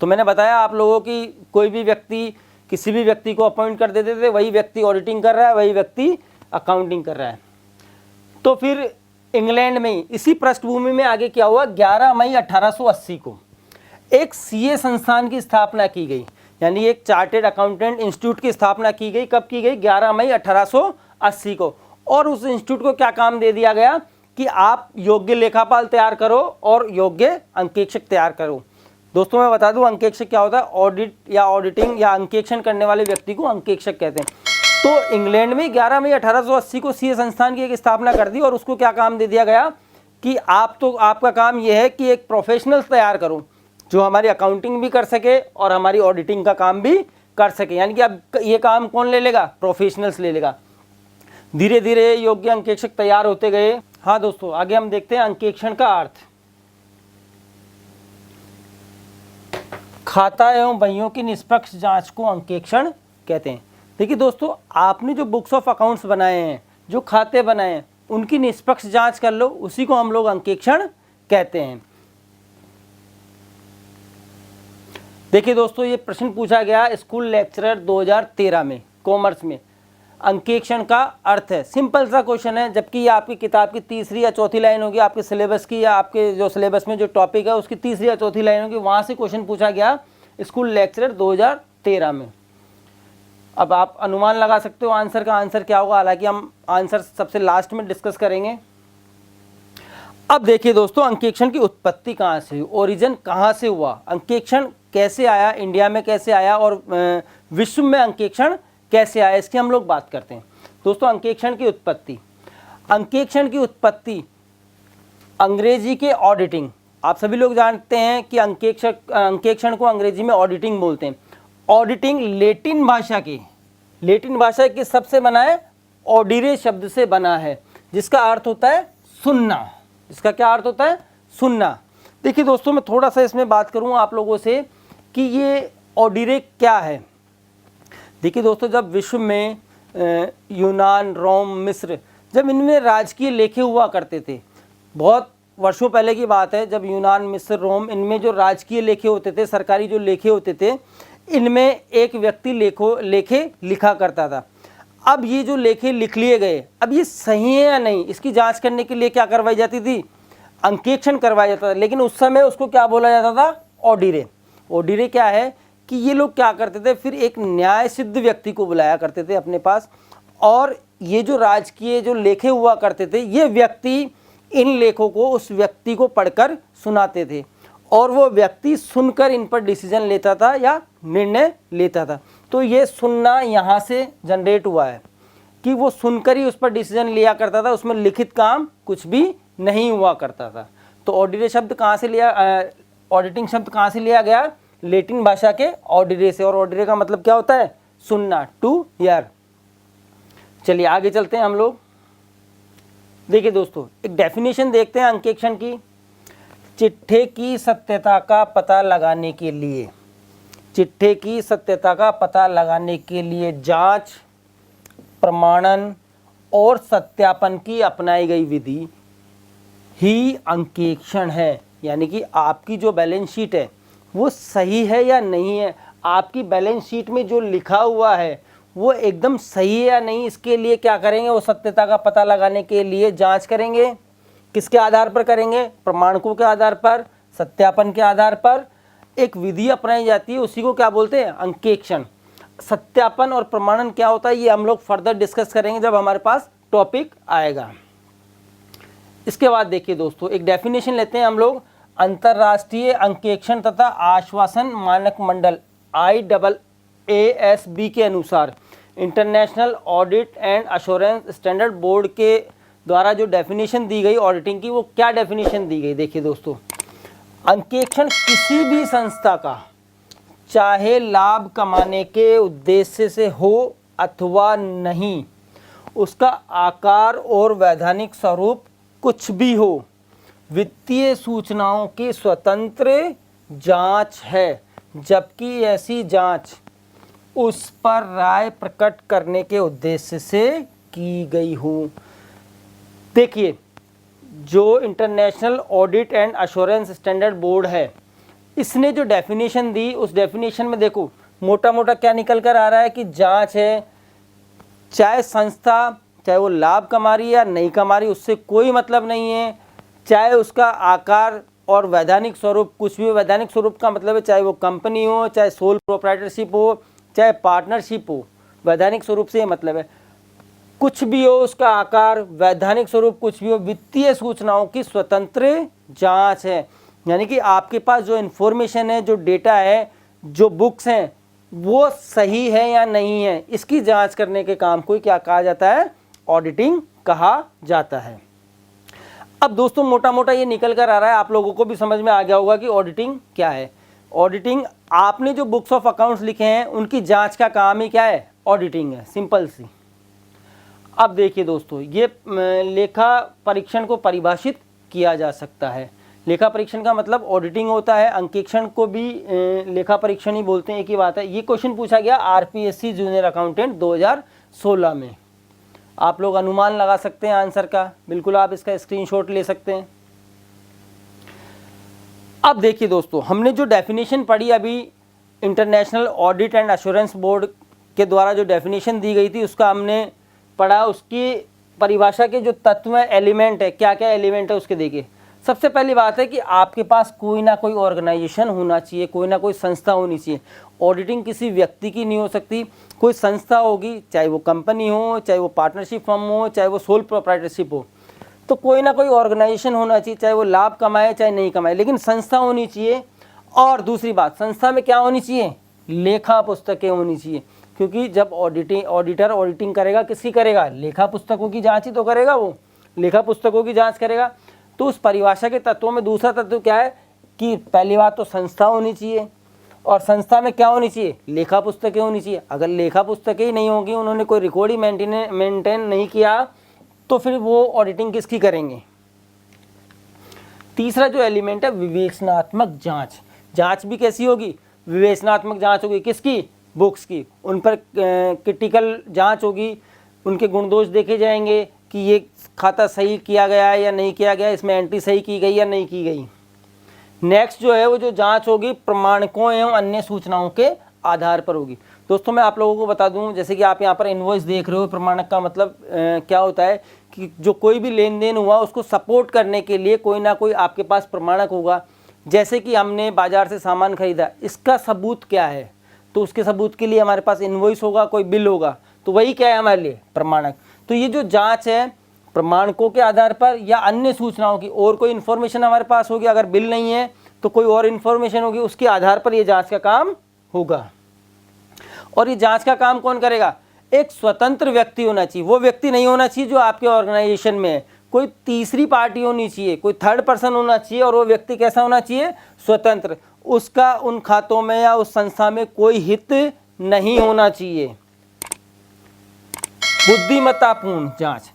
तो मैंने बताया आप लोगों की कोई भी व्यक्ति किसी भी व्यक्ति को अपॉइंट कर देते थे, वही व्यक्ति ऑडिटिंग कर रहा है, वही व्यक्ति अकाउंटिंग कर रहा है। तो फिर इंग्लैंड में इसी पृष्ठभूमि में आगे क्या हुआ, 11 मई 1880 को एक सीए संस्थान की स्थापना की गई, यानी एक चार्टेड अकाउंटेंट इंस्टीट्यूट की स्थापना की गई। कब की गई, 11 मई 1880 को। और उस इंस्टीट्यूट को क्या काम दे दिया गया कि आप योग्य लेखापाल तैयार करो और योग्य अंकेक्षक तैयार करो। दोस्तों मैं बता दूं, अंकेक्षक क्या होता है, ऑडिट या ऑडिटिंग या अंकेक्षण करने वाले व्यक्ति को अंकेक्षक कहते हैं। तो इंग्लैंड में 11 मई 1880 को सीए संस्थान की एक स्थापना कर दी और उसको क्या काम दे दिया गया कि आपका काम यह है कि एक प्रोफेशनल तैयार करो जो हमारी अकाउंटिंग भी कर सके और हमारी ऑडिटिंग का काम भी कर सके। यानी कि अब ये काम कौन ले लेगा, प्रोफेशनल्स ले लेगा। धीरे धीरे योग्य अंकेक्षक तैयार होते गए। हाँ दोस्तों, आगे हम देखते हैं अंकेक्षण का अर्थ। खाता एवं बहियों की निष्पक्ष जांच को अंकेक्षण कहते हैं। देखिए दोस्तों, आपने जो बुक्स ऑफ अकाउंट्स बनाए हैं, जो खाते बनाए हैं, उनकी निष्पक्ष जांच कर लो, उसी को हम लोग अंकेक्षण कहते हैं। देखिए दोस्तों, ये प्रश्न पूछा गया स्कूल लेक्चरर 2013 में कॉमर्स में। अंकेक्षण का अर्थ है, सिंपल सा क्वेश्चन है, जबकि ये आपकी किताब की तीसरी या चौथी लाइन होगी, आपके सिलेबस की या आपके जो सिलेबस में जो टॉपिक है उसकी तीसरी या चौथी लाइन होगी, वहाँ से क्वेश्चन पूछा गया स्कूल लेक्चरर 2013 में। अब आप अनुमान लगा सकते हो आंसर का आंसर क्या होगा, हालांकि हम आंसर सबसे लास्ट में डिस्कस करेंगे। अब देखिए दोस्तों, अंकेक्षण की उत्पत्ति कहाँ से हुई, ओरिजिन कहाँ से हुआ, अंकेक्षण कैसे आया, इंडिया में कैसे आया और विश्व में अंकेक्षण कैसे आया, इसकी हम लोग बात करते हैं। दोस्तों, अंकेक्षण की उत्पत्ति अंग्रेजी के ऑडिटिंग, आप सभी लोग जानते हैं कि अंकेक्षण को अंग्रेजी में ऑडिटिंग बोलते हैं। ऑडिटिंग लेटिन भाषा के सबसे बना है, ऑडिरे शब्द से बना है, जिसका अर्थ होता है सुनना। इसका क्या अर्थ होता है, सुनना। देखिए दोस्तों, मैं थोड़ा सा इसमें बात करूं आप लोगों से कि ये ऑडिरे क्या है। देखिए दोस्तों, जब विश्व में यूनान, रोम, मिस्र, जब इनमें राजकीय लेखे हुआ करते थे, बहुत वर्षों पहले की बात है, जब यूनान, मिस्र, रोम, इनमें जो राजकीय लेखे होते थे, सरकारी जो लेखे होते थे, इनमें एक व्यक्ति लेखे लिखा करता था। अब ये जो लेखे लिख लिए गए, अब ये सही है या नहीं, इसकी जांच करने के लिए क्या करवाई जाती थी, अंकेक्षण करवाया जाता था। लेकिन उस समय उसको क्या बोला जाता था, ऑडिरे। ऑडिरे क्या है कि ये लोग क्या करते थे, फिर एक न्याय सिद्ध व्यक्ति को बुलाया करते थे अपने पास, और ये जो राजकीय जो लेखे हुआ करते थे, ये व्यक्ति इन लेखों को उस व्यक्ति को पढ़कर सुनाते थे और वो व्यक्ति सुनकर इन पर डिसीजन लेता था या निर्णय लेता था। तो ये सुनना यहाँ से जनरेट हुआ है कि वो सुनकर ही उस पर डिसीजन लिया करता था, उसमें लिखित काम कुछ भी नहीं हुआ करता था। तो ऑडिटिंग शब्द कहाँ से लिया गया, लेटिन भाषा के ऑडिरे से, और ऑडिरे का मतलब क्या होता है, सुनना, टू हियर। चलिए आगे चलते हैं हम लोग। देखिए दोस्तों, एक डेफिनेशन देखते हैं अंकेक्षण की। चिट्ठे की सत्यता का पता लगाने के लिए, चिट्ठे की सत्यता का पता लगाने के लिए जांच, प्रमाणन और सत्यापन की अपनाई गई विधि ही अंकेक्षण है। यानी कि आपकी जो बैलेंस शीट है वो सही है या नहीं है, आपकी बैलेंस शीट में जो लिखा हुआ है वो एकदम सही है या नहीं, इसके लिए क्या करेंगे, वो सत्यता का पता लगाने के लिए जांच करेंगे। किसके आधार पर करेंगे? प्रमाणकों के आधार पर, सत्यापन के आधार पर एक विधि अपनाई जाती है, उसी को क्या बोलते हैं? अंकेक्षण। सत्यापन और प्रमाणन क्या होता है ये हम लोग फर्दर डिस्कस करेंगे जब हमारे पास टॉपिक आएगा। इसके बाद देखिए दोस्तों, एक डेफिनेशन लेते हैं हम लोग। अंतर्राष्ट्रीय अंकेक्षण तथा आश्वासन मानक मंडल IAASB के अनुसार international audit and assurance standard board के द्वारा जो डेफिनेशन दी गई ऑडिटिंग की, वो क्या डेफिनेशन दी गई? देखिए दोस्तों, अंकेक्षण किसी भी संस्था का, चाहे लाभ कमाने के उद्देश्य से हो अथवा नहीं, उसका आकार और वैधानिक स्वरूप कुछ भी हो, वित्तीय सूचनाओं की स्वतंत्र जांच है, जबकि ऐसी जांच उस पर राय प्रकट करने के उद्देश्य से की गई हो। देखिए, जो international audit and assurance standard board है, इसने जो डेफिनेशन दी, उस डेफिनेशन में देखो मोटा मोटा क्या निकल कर आ रहा है कि जांच है, चाहे संस्था, चाहे वो लाभ कमा रही है या नहीं कमा रही, उससे कोई मतलब नहीं है, चाहे उसका आकार और वैधानिक स्वरूप कुछ भी हो। वैधानिक स्वरूप का मतलब है चाहे वो कंपनी हो, चाहे सोल प्रोप्राइटरशिप हो, चाहे पार्टनरशिप हो, वैधानिक स्वरूप से ये मतलब है कुछ भी हो, उसका आकार, वैधानिक स्वरूप कुछ भी हो, वित्तीय सूचनाओं की स्वतंत्र जांच है। यानी कि आपके पास जो इन्फॉर्मेशन है, जो डेटा है, जो बुक्स हैं, वो सही है या नहीं है, इसकी जांच करने के काम को क्या कहा जाता है? ऑडिटिंग कहा जाता है। अब दोस्तों मोटा मोटा ये निकल कर आ रहा है, आप लोगों को भी समझ में आ गया होगा कि ऑडिटिंग क्या है। ऑडिटिंग, आपने जो बुक्स ऑफ अकाउंट्स लिखे हैं उनकी जांच का काम ही क्या है? ऑडिटिंग है, सिंपल सी। अब देखिए दोस्तों, ये लेखा परीक्षण को परिभाषित किया जा सकता है। लेखा परीक्षण का मतलब ऑडिटिंग होता है, अंकेक्षण को भी लेखा परीक्षण ही बोलते हैं, एक ही बात है। ये क्वेश्चन पूछा गया RPSC जूनियर अकाउंटेंट 2016 में। आप लोग अनुमान लगा सकते हैं आंसर का, बिल्कुल आप इसका स्क्रीनशॉट ले सकते हैं। अब देखिए दोस्तों, हमने जो डेफिनेशन पढ़ी अभी, international audit and assurance board के द्वारा जो डेफिनेशन दी गई थी उसका हमने पढ़ा। उसकी परिभाषा के जो तत्व है, एलिमेंट है, क्या क्या एलिमेंट है उसके देखिए। सबसे पहली बात है कि आपके पास कोई ना कोई ऑर्गेनाइजेशन होना चाहिए, कोई ना कोई संस्था होनी चाहिए। ऑडिटिंग किसी व्यक्ति की नहीं हो सकती, कोई संस्था होगी, चाहे वो कंपनी हो, चाहे वो पार्टनरशिप फर्म हो, चाहे वो सोल प्रोप्राइटरशिप हो, तो कोई ना कोई ऑर्गेनाइजेशन होना चाहिए, चाहे वो लाभ कमाए चाहे नहीं कमाए, लेकिन संस्था होनी चाहिए। और दूसरी बात, संस्था में क्या होनी चाहिए? लेखा पुस्तकें होनी चाहिए, क्योंकि जब ऑडिटर ऑडिटिंग करेगा, किसकी करेगा? लेखा पुस्तकों की जांच ही तो करेगा, वो लेखा पुस्तकों की जांच करेगा। तो उस परिभाषा के तत्वों में दूसरा तत्व क्या है कि पहली बात तो संस्था होनी चाहिए, और संस्था में क्या होनी चाहिए? लेखा पुस्तकें होनी चाहिए। अगर लेखा पुस्तकें ही नहीं होगी, उन्होंने कोई रिकॉर्ड ही मेंटेन नहीं किया, तो फिर वो ऑडिटिंग किसकी करेंगे? तीसरा जो एलिमेंट है, विवेचनात्मक जांच। जांच भी कैसी होगी? विवेचनात्मक जांच होगी। किसकी? बुक्स की। उन पर क्रिटिकल जांच होगी, उनके गुण दोष देखे जाएंगे कि ये खाता सही किया गया है या नहीं किया गया, इसमें एंट्री सही की गई या नहीं की गई। नेक्स्ट जो है वो जो जांच होगी, प्रमाणकों एवं अन्य सूचनाओं के आधार पर होगी। दोस्तों मैं आप लोगों को बता दूं, जैसे कि आप यहाँ पर इनवॉइस देख रहे हो, प्रमाणक का मतलब क्या होता है कि जो कोई भी लेन देन हुआ उसको सपोर्ट करने के लिए कोई ना कोई आपके पास प्रमाणक होगा। जैसे कि हमने बाजार से सामान खरीदा, इसका सबूत क्या है? तो उसके सबूत के लिए हमारे पास इनवॉइस होगा, कोई बिल होगा, तो वही क्या है हमारे लिए? प्रमाणक। तो ये जो जांच है, प्रमाणकों के आधार पर या अन्य सूचनाओं की, और कोई इन्फॉर्मेशन हमारे पास होगी, अगर बिल नहीं है तो कोई और इन्फॉर्मेशन होगी, उसके आधार पर ये जांच का काम होगा। और ये जांच का काम कौन करेगा? एक स्वतंत्र व्यक्ति होना चाहिए। वो व्यक्ति नहीं होना चाहिए जो आपके ऑर्गेनाइजेशन में है, कोई तीसरी पार्टी होनी चाहिए, कोई थर्ड पर्सन होना चाहिए। और वो व्यक्ति कैसा होना चाहिए? स्वतंत्र। उसका उन खातों में या उस संस्था में कोई हित नहीं होना चाहिए। बुद्धिमत्तापूर्ण जांच।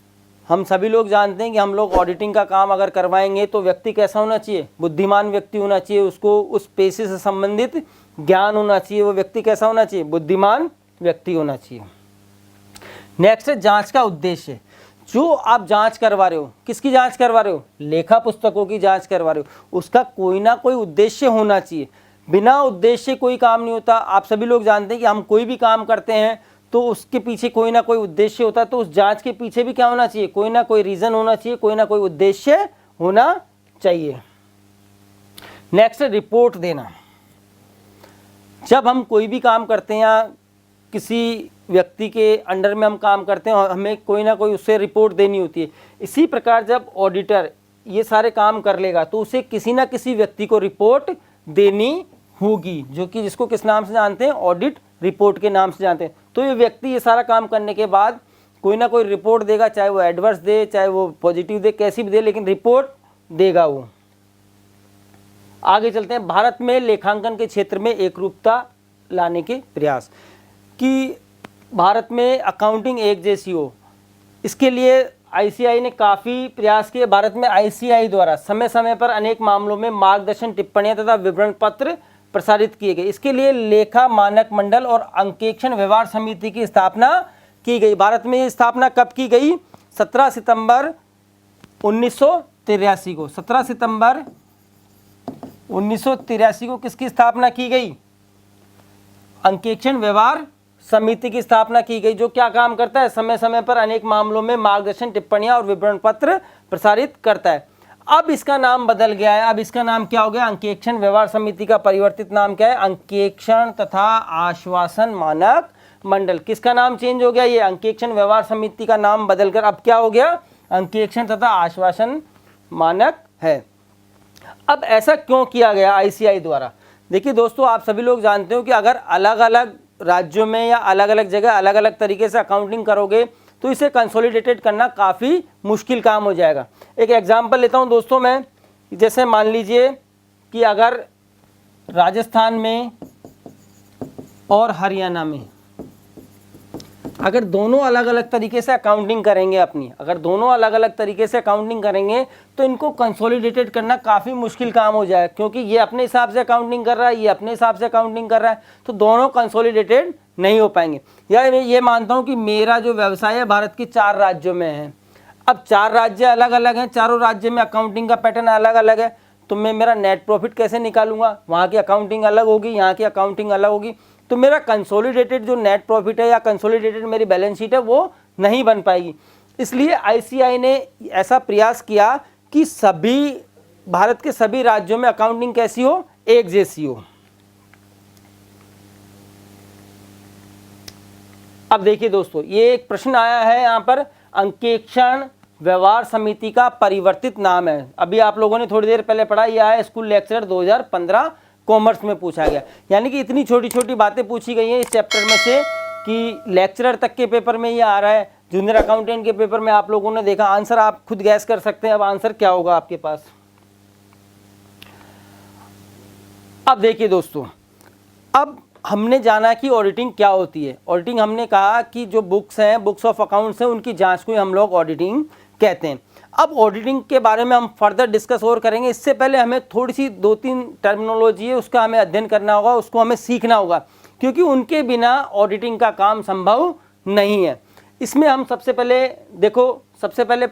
हम सभी लोग जानते हैं कि हम लोग ऑडिटिंग का काम अगर करवाएंगे तो व्यक्ति कैसा होना चाहिए, बुद्धिमान व्यक्ति होना चाहिए, उसको उस पेशे से संबंधित ज्ञान होना चाहिए, वो व्यक्ति कैसा होना चाहिए, बुद्धिमान व्यक्ति होना चाहिए। नेक्स्ट है जांच का उद्देश्य। जो आप जांच करवा रहे हो, किसकी जांच करवा रहे हो, लेखा पुस्तकों की जांच करवा रहे हो, उसका कोई ना कोई उद्देश्य होना चाहिए। बिना उद्देश्य कोई काम नहीं होता। आप सभी लोग जानते हैं कि हम कोई भी काम करते हैं तो उसके पीछे कोई ना कोई उद्देश्य होता है, तो उस जांच के पीछे भी क्या होना चाहिए, कोई ना कोई रीजन होना चाहिए, कोई ना कोई उद्देश्य होना चाहिए। नेक्स्ट, रिपोर्ट देना। जब हम कोई भी काम करते हैं या किसी व्यक्ति के अंडर में हम काम करते हैं और हमें कोई ना कोई उससे रिपोर्ट देनी होती है। इसी प्रकार जब ऑडिटर ये सारे काम कर लेगा तो उसे किसी ना किसी व्यक्ति को रिपोर्ट देनी होगी, जो कि जिसको किस नाम से जानते हैं, ऑडिट रिपोर्ट के नाम से जानते हैं। तो ये व्यक्ति ये सारा काम करने के बाद कोई ना कोई रिपोर्ट देगा, चाहे वो एडवर्स दे, चाहे वो पॉजिटिव दे, कैसी भी दे, लेकिन रिपोर्ट देगा वो। आगे चलते हैं। भारत में लेखांकन के क्षेत्र में एकरूपता लाने के प्रयास, कि भारत में अकाउंटिंग एक जैसी हो, इसके लिए आईसीआई ने काफ़ी प्रयास किए। भारत में आईसीआई द्वारा समय समय पर अनेक मामलों में मार्गदर्शन टिप्पणियां तथा विवरण पत्र प्रसारित किए गए। इसके लिए लेखा मानक मंडल और अंकेक्षण व्यवहार समिति की स्थापना की गई। भारत में ये स्थापना कब की गई, 17 सितंबर 1983 को। 17 सितंबर 1983 को किसकी स्थापना की गई, अंकेक्षण व्यवहार समिति की स्थापना की गई, जो क्या काम करता है, समय समय पर अनेक मामलों में मार्गदर्शन टिप्पणियां और विवरण पत्र प्रसारित करता है। अब इसका नाम बदल गया है। अब इसका नाम क्या हो गया, अंकेक्षण व्यवहार समिति का परिवर्तित नाम क्या है, अंकेक्षण तथा आश्वासन मानक मंडल। किसका नाम चेंज हो गया, ये अंकेक्षण व्यवहार समिति का नाम बदलकर अब क्या हो गया, अंकेक्षण तथा आश्वासन मानक है। अब ऐसा क्यों किया गया आईसीआई द्वारा? देखिए दोस्तों, आप सभी लोग जानते हो कि अगर अलग अलग राज्यों में या अलग अलग जगह अलग अलग तरीके से अकाउंटिंग करोगे तो इसे कंसोलिडेटेड करना काफ़ी मुश्किल काम हो जाएगा। एक एग्जांपल लेता हूं दोस्तों मैं, जैसे मान लीजिए कि अगर राजस्थान में और हरियाणा में अगर दोनों अलग अलग तरीके से अकाउंटिंग करेंगे अपनी, अगर दोनों अलग अलग तरीके से अकाउंटिंग करेंगे तो इनको कंसोलिडेटेड करना काफ़ी मुश्किल काम हो जाए, क्योंकि ये अपने हिसाब से अकाउंटिंग कर रहा है, ये अपने हिसाब से अकाउंटिंग कर रहा है, तो दोनों कंसोलिडेटेड नहीं हो पाएंगे। या मैं ये मानता हूँ कि मेरा जो व्यवसाय है भारत के 4 राज्यों में है। अब 4 राज्य अलग अलग हैं, चारों राज्य में अकाउंटिंग का पैटर्न अलग अलग है, तो मैं मेरा नेट प्रॉफिट कैसे निकालूंगा, वहाँ की अकाउंटिंग अलग होगी, यहाँ की अकाउंटिंग अलग होगी, तो मेरा कंसोलिडेटेड जो नेट प्रॉफिट है या कंसोलिडेटेड मेरी बैलेंस शीट है वो नहीं बन पाएगी। इसलिए आईसीआई ने ऐसा प्रयास किया कि सभी भारत के सभी राज्यों में अकाउंटिंग कैसी हो, एक जैसी हो। अब देखिए दोस्तों, ये एक प्रश्न आया है यहाँ पर, अंकेक्षण व्यवहार समिति का परिवर्तित नाम है। अभी आप लोगों ने थोड़ी देर पहले पढ़ा, यह है स्कूल लेक्चर 2015 कॉमर्स में पूछा गया। यानी कि इतनी छोटी छोटी बातें पूछी गई हैं इस चैप्टर में से कि लेक्चरर तक के पेपर में ये आ रहा है, जूनियर अकाउंटेंट के पेपर में आप लोगों ने देखा। आंसर आप खुद गैस कर सकते हैं। अब आंसर क्या होगा आपके पास। अब देखिए दोस्तों, अब हमने जाना कि ऑडिटिंग क्या होती है। ऑडिटिंग हमने कहा कि जो बुक्स हैं, बुक्स ऑफ अकाउंट्स हैं, उनकी जांच को हम लोग ऑडिटिंग कहते हैं। अब ऑडिटिंग के बारे में हम फर्दर डिस्कस और करेंगे। इससे पहले हमें थोड़ी सी 2-3 टर्मिनोलॉजी है, उसका हमें अध्ययन करना होगा, उसको हमें सीखना होगा, क्योंकि उनके बिना ऑडिटिंग का काम संभव नहीं है। इसमें हम सबसे पहले देखो, सबसे पहले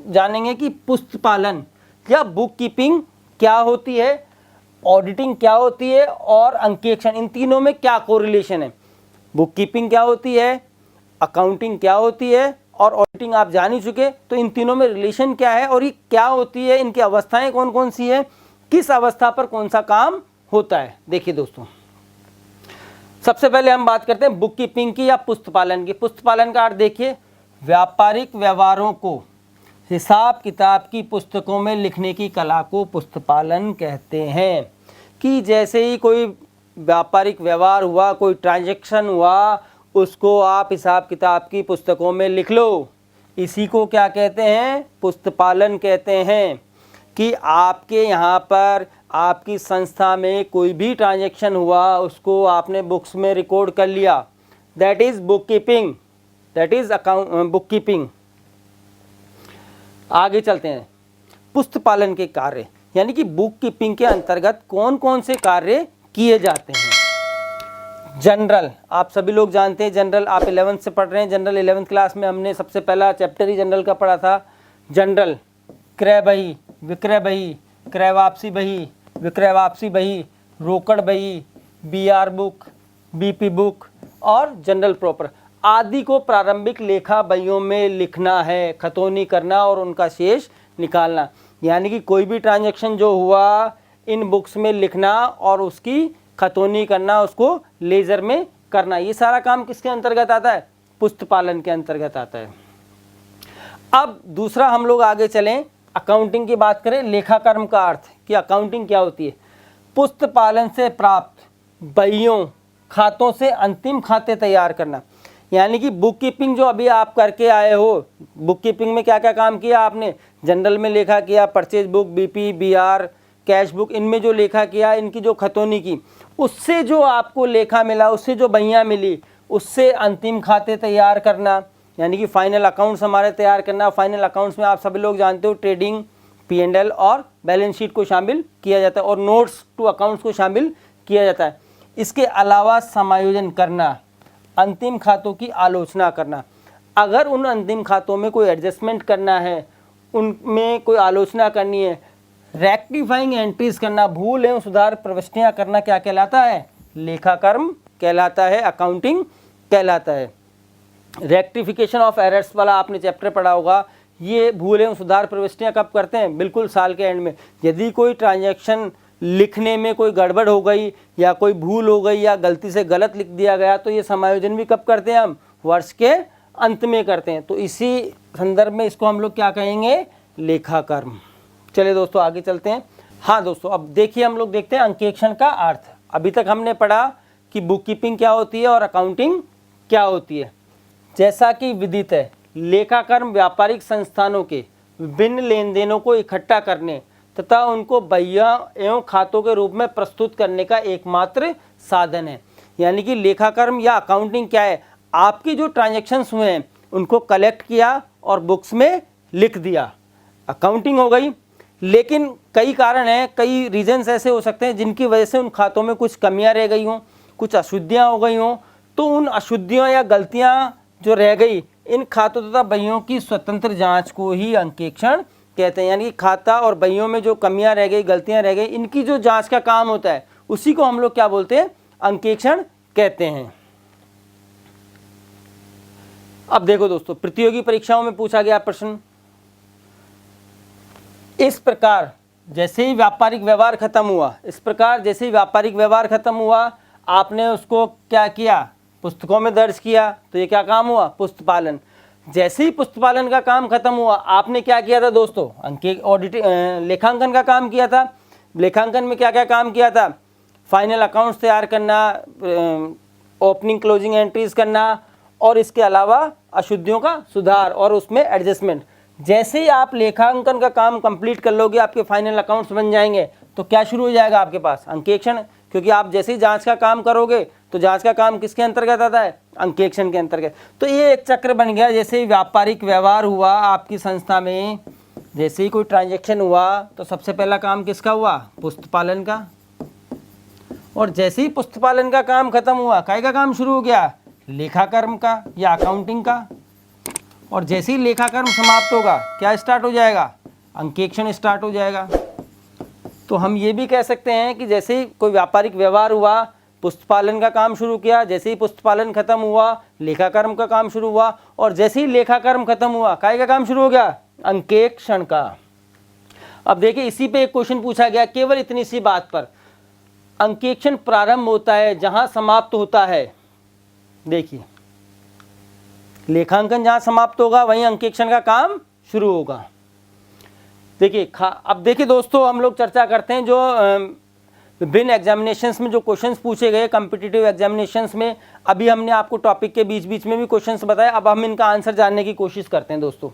जानेंगे कि पुस्तपालन या बुक कीपिंग क्या होती है, ऑडिटिंग क्या होती है और अंकेक्षण, इन तीनों में क्या कोरिलेशन है। बुक कीपिंग क्या होती है, अकाउंटिंग क्या होती है और ऑडिटिंग आप जान ही चुके, तो इन तीनों में रिलेशन क्या है और ये क्या होती है, इनकी अवस्थाएं कौन कौन सी है, किस अवस्था पर कौन सा काम होता है। देखिए दोस्तों, सबसे पहले हम बात करते हैं बुक कीपिंग की या पुस्तपालन की। पुस्तपालन का अर्थ देखिए, व्यापारिक व्यवहारों को हिसाब किताब की पुस्तकों में लिखने की कला को पुस्तपालन कहते हैं। कि जैसे ही कोई व्यापारिक व्यवहार हुआ, कोई ट्रांजैक्शन हुआ, उसको आप हिसाब किताब की पुस्तकों में लिख लो, इसी को क्या कहते हैं, पुस्तपालन कहते हैं। कि आपके यहाँ पर आपकी संस्था में कोई भी ट्रांजैक्शन हुआ, उसको आपने बुक्स में रिकॉर्ड कर लिया, that is book keeping, that is book keeping. आगे चलते हैं। पुस्तक पालन के कार्य यानी कि बुक कीपिंग के अंतर्गत कौन कौन से कार्य किए जाते हैं। जनरल, आप सभी लोग जानते हैं जनरल, आप 11th से पढ़ रहे हैं। जनरल 11th क्लास में हमने सबसे पहला चैप्टर ही जनरल का पढ़ा था। जनरल, क्रय बही, विक्रय बही, क्रय वापसी बही, विक्रय वापसी बही, रोकड़ बही, बीआर बुक, बीपी बुक और जनरल प्रॉपर आदि को प्रारंभिक लेखा बहियों में लिखना है, खतौनी करना और उनका शेष निकालना। यानी कि कोई भी ट्रांजैक्शन जो हुआ इन बुक्स में लिखना और उसकी खतौनी करना, उसको लेजर में करना, ये सारा काम किसके अंतर्गत आता है? पुस्तक पालन के अंतर्गत आता है। अब दूसरा हम लोग आगे चलें, अकाउंटिंग की बात करें। लेखाकर्म का अर्थ कि अकाउंटिंग क्या होती है? पुस्तक पालन से प्राप्त बहियों, खातों से अंतिम खाते तैयार करना। यानी कि बुक कीपिंग जो अभी आप करके आए हो, बुक कीपिंग में क्या क्या काम किया आपने? जनरल में लेखा किया, purchase book, BP, BR, cash book, इनमें जो लेखा किया, इनकी जो खतौनी की, उससे जो आपको लेखा मिला, उससे जो बहियाँ मिली, उससे अंतिम खाते तैयार करना, यानी कि फाइनल अकाउंट्स हमारे तैयार करना। फाइनल अकाउंट्स में आप सभी लोग जानते हो ट्रेडिंग, P&L और बैलेंस शीट को शामिल किया जाता है और नोट्स टू अकाउंट्स को शामिल किया जाता है। इसके अलावा समायोजन करना, अंतिम खातों की आलोचना करना। अगर उन अंतिम खातों में कोई एडजस्टमेंट करना है, उनमें कोई आलोचना करनी है, रेक्टिफाइंग एंट्रीज करना, भूल एवं सुधार प्रविष्टियाँ करना, क्या कहलाता है? लेखाकर्म कहलाता है, अकाउंटिंग कहलाता है। रेक्टिफिकेशन ऑफ एरर्स वाला आपने चैप्टर पढ़ा होगा। ये भूल एवं सुधार प्रविष्टियाँ कब करते हैं? बिल्कुल साल के एंड में। यदि कोई ट्रांजैक्शन लिखने में कोई गड़बड़ हो गई या कोई भूल हो गई या गलती से गलत लिख दिया गया, तो ये समायोजन भी कब करते हैं हम? वर्ष के अंत में करते हैं। तो इसी संदर्भ में इसको हम लोग क्या कहेंगे? लेखाकर्म। चलिए दोस्तों आगे चलते हैं। हाँ दोस्तों, अब देखिए हम लोग देखते हैं अंकेक्षण का अर्थ। अभी तक हमने पढ़ा कि बुक कीपिंग क्या होती है और अकाउंटिंग क्या होती है। जैसा कि विदित है, लेखाकर्म व्यापारिक संस्थानों के विभिन्न लेन देनों को इकट्ठा करने तथा उनको बहिया एवं खातों के रूप में प्रस्तुत करने का एकमात्र साधन है। यानी कि लेखाकर्म या अकाउंटिंग क्या है? आपकी जो ट्रांजैक्शंस हुए हैं उनको कलेक्ट किया और बुक्स में लिख दिया, अकाउंटिंग हो गई। लेकिन कई कारण हैं, कई रीजंस ऐसे हो सकते हैं जिनकी वजह से उन खातों में कुछ कमियां रह गई हों, कुछ अशुद्धियां हो गई हों। तो उन अशुद्धियों या गलतियां जो रह गई, इन खातों तथा बहियों की स्वतंत्र जांच को ही अंकेक्षण कहते हैं। यानी कि खाता और बहियों में जो कमियां रह गई, गलतियां रह गई, इनकी जो जांच का काम होता है उसी को हम लोग क्या बोलते हैं? अंकेक्षण कहते हैं। अब देखो दोस्तों, प्रतियोगी परीक्षाओं में पूछा गया प्रश्न इस प्रकार, जैसे ही व्यापारिक व्यवहार खत्म हुआ, इस प्रकार जैसे ही व्यापारिक व्यवहार खत्म हुआ, आपने उसको क्या किया? पुस्तकों में दर्ज किया। तो ये क्या काम हुआ? पुस्तक पालन। जैसे ही पुस्तक पालन का काम खत्म हुआ, आपने क्या किया था दोस्तों? लेखांकन का काम किया था। लेखांकन में क्या क्या काम किया था? फाइनल अकाउंट्स तैयार करना, ओपनिंग क्लोजिंग एंट्रीज करना और इसके अलावा अशुद्धियों का सुधार और उसमें एडजस्टमेंट। जैसे ही आप लेखांकन का काम कंप्लीट कर लोगे, आपके फाइनल अकाउंट्स बन जाएंगे, तो क्या शुरू हो जाएगा आपके पास? अंकेक्षण। क्योंकि आप जैसे ही जांच का काम करोगे तो जांच का काम किसके अंतर्गत आता है? अंकेक्षण के अंतर्गत। तो ये एक चक्र बन गया। जैसे ही व्यापारिक व्यवहार हुआ आपकी संस्था में, जैसे ही कोई ट्रांजैक्शन हुआ, तो सबसे पहला काम किसका हुआ? पुस्तक पालन का। और जैसे ही पुस्तक पालन का काम खत्म हुआ, काय का काम शुरू हो गया? लेखाकर्म का या अकाउंटिंग का। और जैसे ही लेखाकर्म समाप्त होगा, क्या स्टार्ट हो जाएगा? अंकेक्षण स्टार्ट हो जाएगा। तो हम ये भी कह सकते हैं कि जैसे ही कोई व्यापारिक व्यवहार हुआ, पुस्तक पालन का काम शुरू किया, जैसे ही पुस्तक पालन खत्म हुआ, लेखाकर्म का काम शुरू हुआ, और जैसे ही लेखाकर्म खत्म हुआ, काय का काम शुरू हो गया? अंकेक्षण का। अब देखिए, इसी पे एक क्वेश्चन पूछा गया, केवल इतनी सी बात पर। अंकेक्षण प्रारंभ होता है जहां समाप्त होता है। देखिए, लेखांकन जहां समाप्त होगा वहीं अंकेक्षण का काम शुरू होगा। देखिए, अब देखिए दोस्तों, हम लोग चर्चा करते हैं जो विभिन्न एग्जामिनेशंस में जो क्वेश्चंस पूछे गए, कॉम्पिटिटिव एग्जामिनेशंस में। अभी हमने आपको टॉपिक के बीच बीच में भी क्वेश्चंस बताए, अब हम इनका आंसर जानने की कोशिश करते हैं दोस्तों।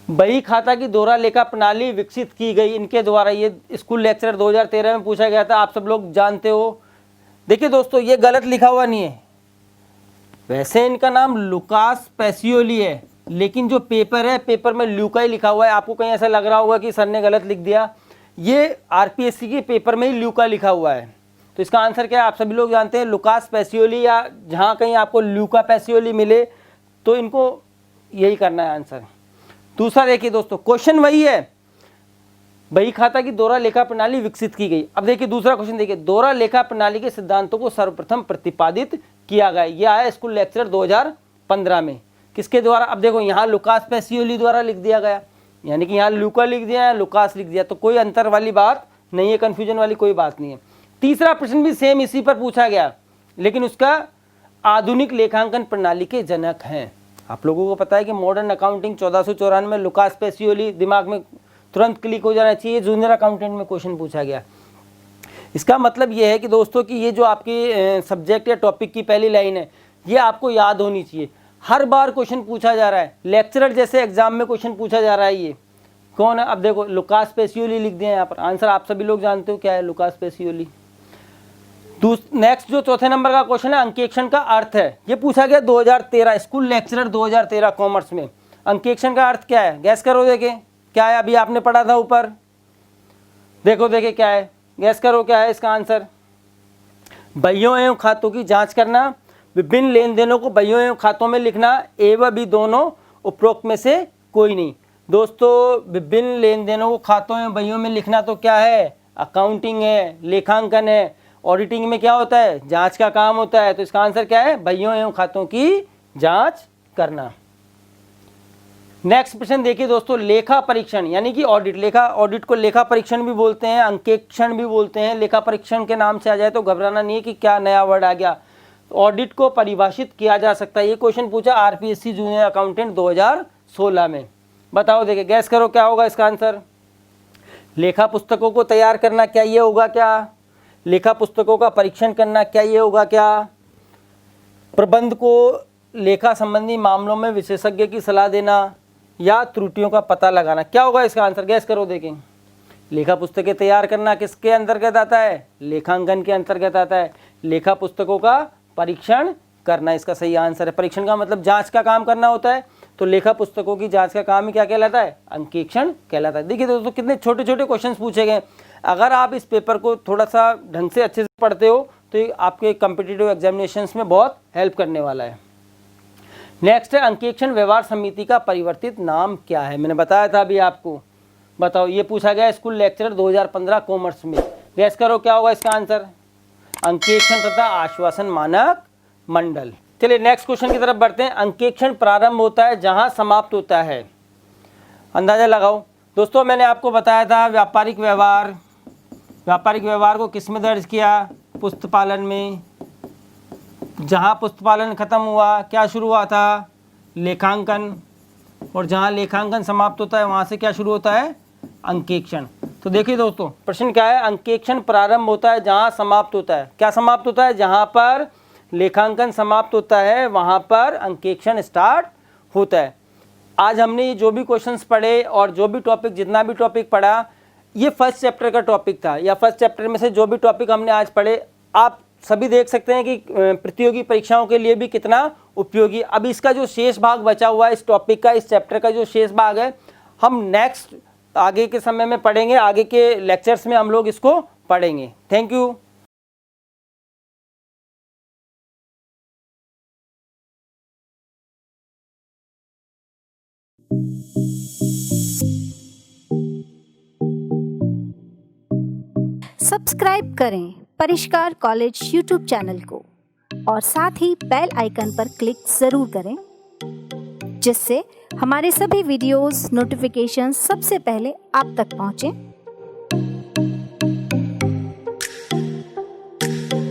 बही खाता की दोहरा लेखा प्रणाली विकसित की गई इनके द्वारा। ये स्कूल लेक्चर 2013 में पूछा गया था, आप सब लोग जानते हो। देखिए दोस्तों, ये गलत लिखा हुआ नहीं है। वैसे इनका नाम लुकास पेसियोली है, लेकिन जो पेपर है, पेपर में ल्यूका ही लिखा हुआ है। आपको कहीं ऐसा लग रहा होगा कि सर ने गलत लिख दिया, ये आरपीएससी के पेपर में ही ल्यूका लिखा हुआ है। तो इसका आंसर क्या है, आप सभी लोग जानते हैं, लुकास पेसियोली, या जहाँ कहीं आपको ल्यूका पेसियोली मिले तो इनको यही करना है आंसर। दूसरा देखिए दोस्तों, क्वेश्चन वही है, बही खाता की दोहरा लेखा प्रणाली विकसित की गई। अब देखिए दूसरा क्वेश्चन देखिए, दोहरा लेखा प्रणाली के सिद्धांतों को सर्वप्रथम प्रतिपादित किया गया। यह आया स्कूल लेक्चर 2015 में। किसके द्वारा? अब देखो यहाँ लुकास पेसियोली द्वारा लिख दिया गया, यानी कि यहाँ ल्यूका लिख दिया है, लुकास लिख दिया, तो कोई अंतर वाली बात नहीं है, कन्फ्यूजन वाली कोई बात नहीं है। तीसरा प्रश्न भी सेम इसी पर पूछा गया, लेकिन उसका आधुनिक लेखांकन प्रणाली के जनक हैं। आप लोगों को पता है कि मॉडर्न अकाउंटिंग 1494 में लुकास पेसियोली, दिमाग में तुरंत क्लिक हो जाना चाहिए, जूनियर अकाउंटेंट में क्वेश्चन पूछा गया। इसका मतलब ये है कि दोस्तों कि ये जो आपकी सब्जेक्ट या टॉपिक की पहली लाइन है, ये आपको याद होनी चाहिए। हर बार क्वेश्चन पूछा जा रहा है, लेक्चरर जैसे एग्जाम में क्वेश्चन पूछा जा रहा है। ये कौन है? अब देखो लुकास पेसियोली लिख दिया यहाँ पर, आंसर आप सभी लोग जानते हो क्या है, लुकास पेसियोली। नेक्स्ट जो चौथे नंबर का क्वेश्चन है, अंकेक्षण का अर्थ है, ये पूछा गया 2013 स्कूल लेक्चरर 2013 कॉमर्स में। अंकेक्षण का अर्थ क्या है, गैस करो, देखे क्या है, अभी आपने पढ़ा था ऊपर, देखो देखे क्या है, गैस करो क्या है इसका आंसर। बहियों एवं खातों की जांच करना, विभिन्न लेन देनों को बहियों एवं खातों में लिखना, एवं भी दोनों उपरोक्त में से कोई नहीं। दोस्तों विभिन्न लेन देनों को खातों एवं बहियों में लिखना तो क्या है, अकाउंटिंग है, लेखांकन है। ऑडिटिंग में क्या होता है, जांच का काम होता है। तो इसका आंसर क्या है, बहियों एवं खातों की जांच करना। नेक्स्ट प्रश्न देखिए दोस्तों, लेखा परीक्षण यानी कि ऑडिट, लेखा ऑडिट को लेखा परीक्षण भी बोलते हैं, अंकेक्षण भी बोलते हैं। लेखा परीक्षण के नाम से आ जाए तो घबराना नहीं है कि क्या नया वर्ड आ गया। ऑडिट को परिभाषित किया जा सकता है, ये क्वेश्चन पूछा आरपीएससी जूनियर अकाउंटेंट 2016 में। बताओ देखिए, गैस करो क्या होगा इसका आंसर। लेखा पुस्तकों को तैयार करना, क्या ये होगा क्या? लेखा पुस्तकों का परीक्षण करना, क्या ये होगा क्या? प्रबंध को लेखा संबंधी मामलों में विशेषज्ञ की सलाह देना, या त्रुटियों का पता लगाना, क्या होगा इसका आंसर, गैस करो देखें। लेखा पुस्तकें तैयार करना किसके अंतर्गत आता है, लेखांकन के अंतर्गत आता है। लेखा पुस्तकों का परीक्षण करना इसका सही आंसर है। परीक्षण का मतलब जांच का काम करना होता है, तो लेखा पुस्तकों की जांच का काम ही क्या कहलाता है, अंकेक्षण कहलाता है। देखिए दोस्तों कितने छोटे छोटे क्वेश्चंस पूछे गए। अगर आप इस पेपर को थोड़ा सा ढंग से अच्छे से पढ़ते हो तो ये आपके कॉम्पिटिटिव एग्जामिनेशंस में बहुत हेल्प करने वाला है। नेक्स्ट है, अंकेक्षण व्यवहार समिति का परिवर्तित नाम क्या है? मैंने बताया था अभी आपको, बताओ, ये पूछा गया स्कूल लेक्चरर 2015 कॉमर्स में। गैस करो क्या होगा इसका आंसर, अंकेक्षण तथा आश्वासन मानक मंडल। चलिए नेक्स्ट क्वेश्चन की तरफ बढ़ते हैं। अंकेक्षण प्रारंभ होता है जहां समाप्त होता है, अंदाजा लगाओ। दोस्तों मैंने आपको बताया था व्यापारिक व्यवहार को किस में दर्ज किया, पुस्तपालन में। जहाँ पुस्तपालन खत्म हुआ क्या शुरू हुआ था, लेखांकन, और जहाँ लेखांकन समाप्त होता है वहाँ से क्या शुरू होता है, अंकेक्षण। तो देखिए दोस्तों प्रश्न क्या है, अंकेक्षण प्रारंभ होता है जहाँ समाप्त होता है, क्या समाप्त होता है, जहाँ पर लेखांकन समाप्त होता है वहाँ पर अंकेक्षण स्टार्ट होता है। आज हमने जो भी क्वेश्चंस पढ़े और जो भी टॉपिक, जितना भी टॉपिक पढ़ा, ये फर्स्ट चैप्टर का टॉपिक था, या फर्स्ट चैप्टर में से जो भी टॉपिक हमने आज पढ़े आप सभी देख सकते हैं कि प्रतियोगी परीक्षाओं के लिए भी कितना उपयोगी। अब इसका जो शेष भाग बचा हुआ है इस टॉपिक का, इस चैप्टर का जो शेष भाग है, हम नेक्स्ट आगे के समय में पढ़ेंगे, आगे के लेक्चर्स में हम लोग इसको पढ़ेंगे। Thank you. सब्सक्राइब करें परिष्कार कॉलेज यूट्यूब चैनल को और साथ ही बेल आइकन पर क्लिक जरूर करें, जिससे हमारे सभी वीडियोस नोटिफिकेशन सबसे पहले आप तक पहुंचे।